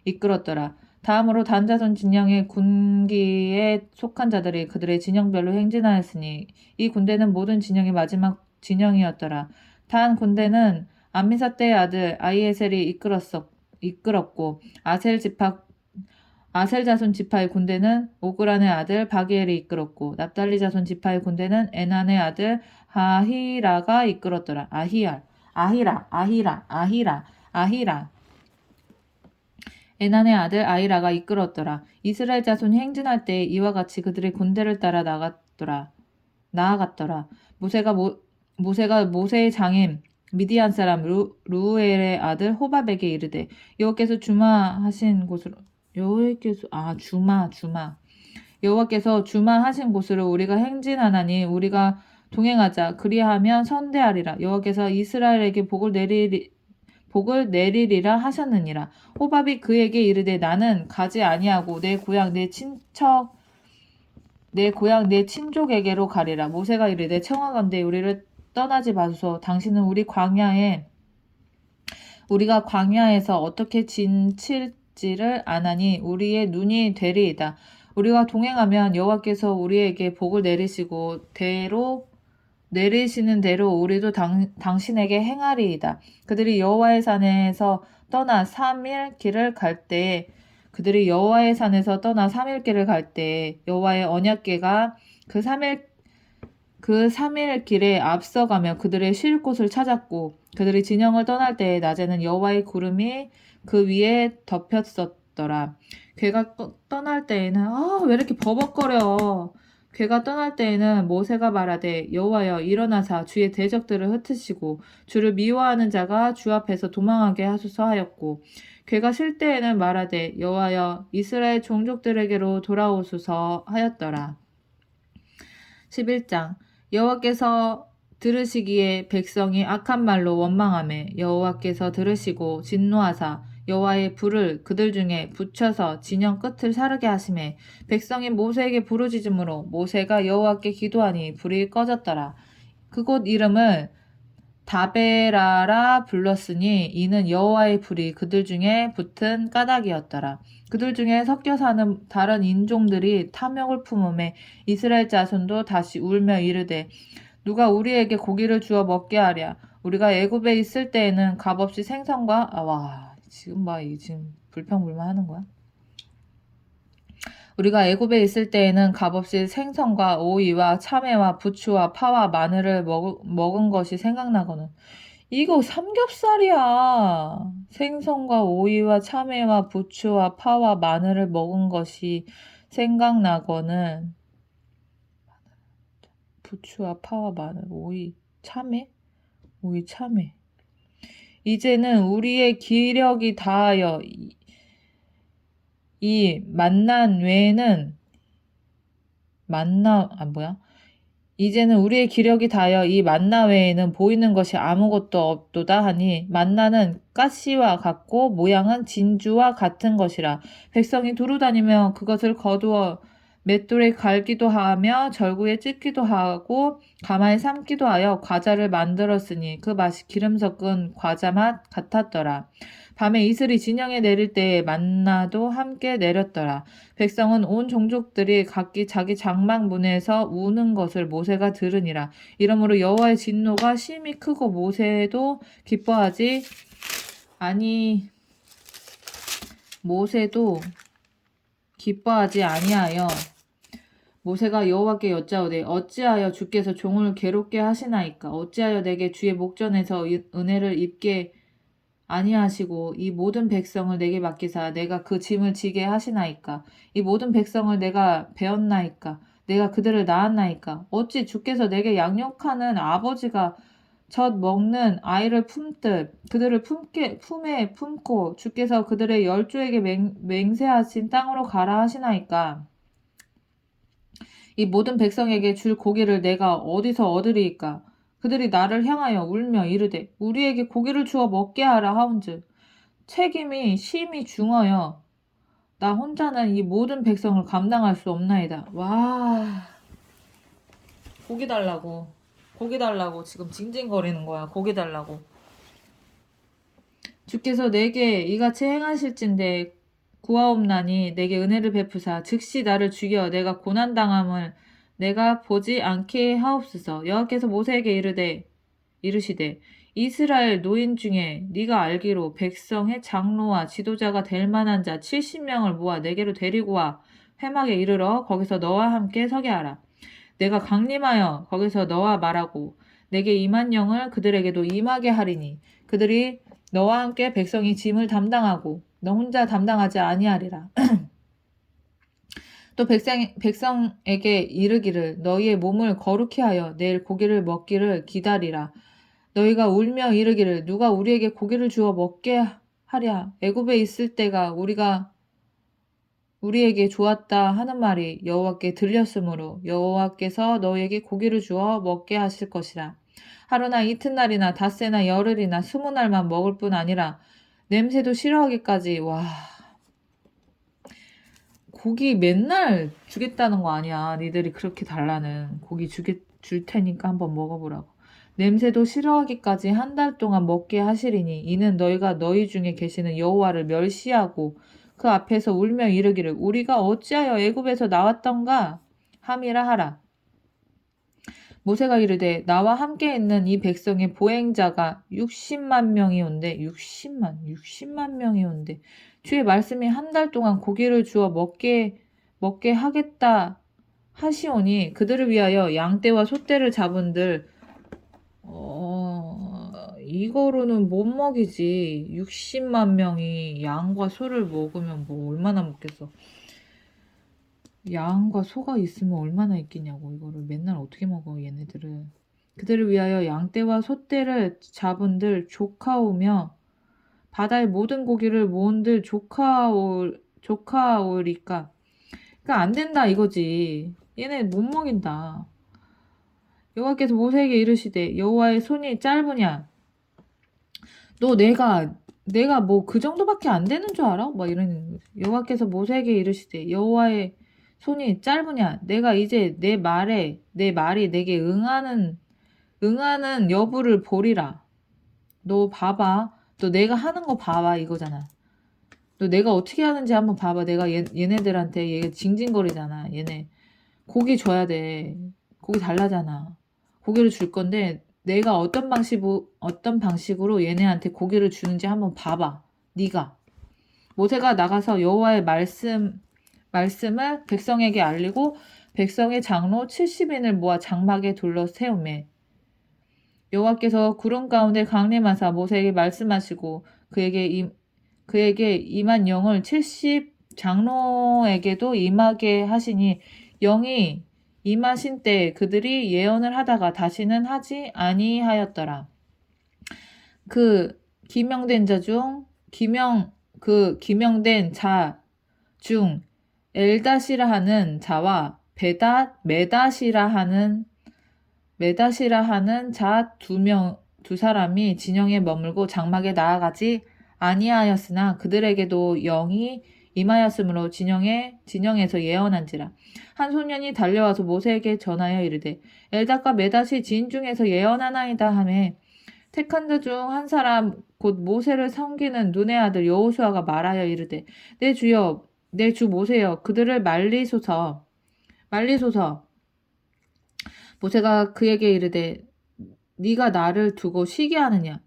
이끌었더라. 다음으로 단 자손 진영의 군기에 속한 자들이 그들의 진영별로 행진하였으니 이 군대는 모든 진영의 마지막 진영이었더라. 단 군대는 암미사떼의 아들 아히에셀이 이끌었고 아셀 자손 지파의 군대는 오그란의 아들 바기엘이 이끌었고 납달리 자손 지파의 군대는 에난의 아들 아히라가 이끌었더라. 아히라 에난의 아들 아히라가 이끌었더라. 이스라엘 자손이 행진할 때 이와 같이 그들의 군대를 따라 나아갔더라. 모세가 모세의 장인 미디안 사람 루엘의 아들 호밥에게 이르되 여호와께서 주마하신 곳으로 우리가 행진하나니 우리가 동행하자. 그리하면 선대하리라. 여호와께서 이스라엘에게 복을 내리리라 하셨느니라. 호밥이 그에게 이르되 나는 가지 아니하고 내 고향 내 친족에게로 가리라. 모세가 이르되 청하건대 우리를 떠나지 마소서. 당신은 우리가 광야에서 어떻게 진칠지를 아나니 우리의 눈이 되리이다. 우리가 동행하면 여호와께서 우리에게 복을 내리시는 대로 우리도 당신에게 행하리이다. 그들이 여호와의 산에서 떠나 3일 길을 갈 때에 여호와의 언약궤가 그 3일 길에 앞서가며 그들의 쉴 곳을 찾았고 그들이 진영을 떠날 때에 낮에는 여호와의 구름이 그 위에 덮였었더라. 궤가 떠날 때에는 왜 이렇게 버벅거려. 궤가 떠날 때에는 모세가 말하되 여호와여 일어나사 주의 대적들을 흩으시고 주를 미워하는 자가 주 앞에서 도망하게 하소서 하였고 궤가 쉴 때에는 말하되 여호와여 이스라엘 종족들에게로 돌아오소서 하였더라. 11장 여호와께서 들으시기에 백성이 악한 말로 원망하매 여호와께서 들으시고 진노하사 여호와의 불을 그들 중에 붙여서 진영 끝을 사르게 하시매 백성이 모세에게 부르짖음으로 모세가 여호와께 기도하니 불이 꺼졌더라. 그곳 이름을 다베라라 불렀으니 이는 여호와의 불이 그들 중에 붙은 까닭이었더라. 그들 중에 섞여 사는 다른 인종들이 탐욕을 품음에 이스라엘 자손도 다시 울며 이르되 누가 우리에게 고기를 주어 먹게 하랴. 우리가 애굽에 있을 때에는 값없이 생선과 와 지금 봐 이게 지금 불평불만하는 거야. 우리가 애굽에 있을 때에는 값없이 생선과 오이와 참외와 부추와 파와 마늘을 먹은 것이 생각나거든. 이거 삼겹살이야. 생선과 오이와 참외와 부추와 파와 마늘을 먹은 것이 생각나거든. 부추와 파와 마늘, 오이, 참외? 오이, 참외. 이제는 우리의 기력이 다하여 이 만난 외에는 이제는 우리의 기력이 다하여 이 만나 외에는 보이는 것이 아무것도 없도다 하니 만나는 가시와 같고 모양은 진주와 같은 것이라. 백성이 두루 다니며 그것을 거두어 맷돌에 갈기도 하며 절구에 찢기도 하고 가마에 삶기도 하여 과자를 만들었으니 그 맛이 기름 섞은 과자 맛 같았더라. 밤에 이슬이 진영에 내릴 때에 만나도 함께 내렸더라. 백성은 온 종족들이 각기 자기 장막 문에서 우는 것을 모세가 들으니라. 이러므로 여호와의 진노가 심히 크고 모세도 기뻐하지 아니하여 모세가 여호와께 여짜오되 어찌하여 주께서 종을 괴롭게 하시나이까? 어찌하여 내게 주의 목전에서 은혜를 입게 아니하시고 이 모든 백성을 내게 맡기사 내가 그 짐을 지게 하시나이까? 이 모든 백성을 내가 배웠나이까? 내가 그들을 낳았나이까? 어찌 주께서 내게 양육하는 아버지가 젖 먹는 아이를 품듯 그들을 품에 품고 주께서 그들의 열조에게 맹세하신 땅으로 가라 하시나이까? 이 모든 백성에게 줄 고기를 내가 어디서 얻으리이까? 그들이 나를 향하여 울며 이르되 우리에게 고기를 주어 먹게 하라 하온즉 책임이 심히 중하여 나 혼자는 이 모든 백성을 감당할 수 없나이다. 와, 고기 달라고 지금 징징거리는 거야. 고기 달라고. 주께서 내게 이같이 행하실진대 구하옵나니 내게 은혜를 베푸사 즉시 나를 죽여 내가 고난당함을 내가 보지 않게 하옵소서. 여호와께서 모세에게 이르시되 이스라엘 노인 중에 네가 알기로 백성의 장로와 지도자가 될 만한 자 70명을 모아 내게로 데리고 와 회막에 이르러 거기서 너와 함께 서게 하라. 내가 강림하여 거기서 너와 말하고 내게 임한 영을 그들에게도 임하게 하리니 그들이 너와 함께 백성이 짐을 담당하고 너 혼자 담당하지 아니하리라. 또 백성에게 이르기를 너희의 몸을 거룩히 하여 내일 고기를 먹기를 기다리라. 너희가 울며 이르기를 누가 우리에게 고기를 주어 먹게 하랴. 애굽에 있을 때가 우리에게 좋았다 하는 말이 여호와께 들렸으므로 여호와께서 너희에게 고기를 주어 먹게 하실 것이라. 하루나 이튿날이나 닷새나 열흘이나 20날만 먹을 뿐 아니라 냄새도 싫어하기까지. 와, 고기 맨날 주겠다는 거 아니야. 니들이 그렇게 달라는 고기 줄 테니까 한번 먹어보라고. 냄새도 싫어하기까지 한 달 동안 먹게 하시리니 이는 너희가 너희 중에 계시는 여호와를 멸시하고 그 앞에서 울며 이르기를 우리가 어찌하여 애굽에서 나왔던가 함이라 하라. 모세가 이르되 나와 함께 있는 이 백성의 보행자가 60만 명이온데 60만 명이온데 주의 말씀이 한 달 동안 고기를 주어 먹게 하겠다 하시오니 그들을 위하여 양떼와 소떼를 잡은들 이거로는 못 먹이지. 60만 명이 양과 소를 먹으면 뭐 얼마나 먹겠어. 양과 소가 있으면 얼마나 있겠냐고. 이거를 맨날 어떻게 먹어 얘네들을. 그들을 위하여 양떼와 소떼를 잡은들 조카오며 바다의 모든 고기를 모은들 조카오리까. 그러니까 안 된다 이거지. 얘네 못 먹인다. 여호와께서 모세에게 이르시되 여호와의 손이 짧으냐? 너 내가 뭐 그 정도밖에 안 되는 줄 알아? 막 이러는. 여호와께서 모세에게 이르시되 여호와의 손이 짧으냐? 내가 이제 내 말이 내게 응하는 여부를 보리라. 너 봐봐. 너 내가 하는 거 봐봐 이거잖아. 너 내가 어떻게 하는지 한번 봐봐. 내가 얘네들한테 얘 징징거리잖아. 얘네 고기 줘야 돼. 고기 달라잖아. 고기를 줄 건데 내가 어떤 방식으로 얘네한테 고기를 주는지 한번 봐봐. 네가. 모세가 나가서 여호와의 말씀을 백성에게 알리고 백성의 장로 70인을 모아 장막에 둘러 세우매 여호와께서 구름 가운데 강림하사 모세에게 말씀하시고 그에게 임한 영을 70 장로에게도 임하게 하시니 영이 임하신 때 그들이 예언을 하다가 다시는 하지 아니하였더라. 그 기명된 자 중 엘다시라 하는 자와 메다시라 하는 자 두 사람이 진영에 머물고 장막에 나아가지 아니하였으나 그들에게도 영이 임하였으므로 진영에서 예언한지라. 한 소년이 달려와서 모세에게 전하여 이르되 엘다과 메다시 진 중에서 예언하나이다 하매 택한 자 중 한 사람 곧 모세를 섬기는 눈의 아들 여호수아가 말하여 이르되 내 주여 내 주 모세여 그들을 말리소서. 모세가 그에게 이르되 네가 나를 두고 쉬게 하느냐.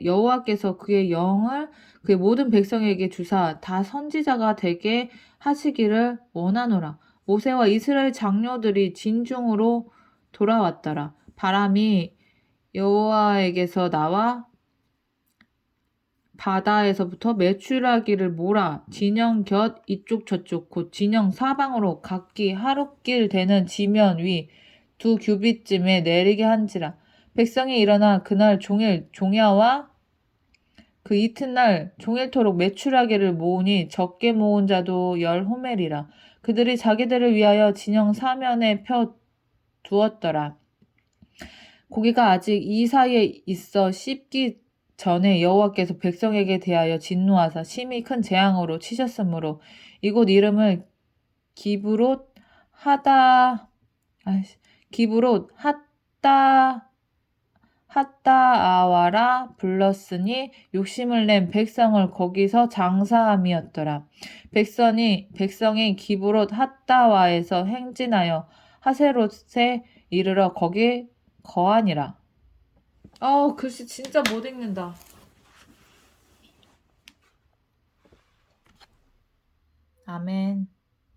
여호와께서 그의 영을 그의 모든 백성에게 주사 다 선지자가 되게 하시기를 원하노라. 모세와 이스라엘 장로들이 진중으로 돌아왔더라. 바람이 여호와에게서 나와 바다에서부터 메추라기를 몰아 진영 곁 이쪽 저쪽 곧 진영 사방으로 각기 하룻길 되는 지면 위 2규빗쯤에 내리게 한지라. 백성이 일어나 그날 종일 종야와 그 이튿날 종일토록 메추라기를 모으니 적게 모은 자도 10호멜이라. 그들이 자기들을 위하여 진영 사면에 펴 두었더라. 고기가 아직 이 사이에 있어 씹기 전에 여호와께서 백성에게 대하여 진노하사 심히 큰 재앙으로 치셨으므로 이곳 이름을 기브롯 핫다아와라 불렀으니 욕심을 낸 백성을 거기서 장사함이었더라. 백성이 기브롯 핫다와에서 행진하여 하세롯에 이르러 거기 거하니라. 글씨 진짜 못 읽는다. 아멘.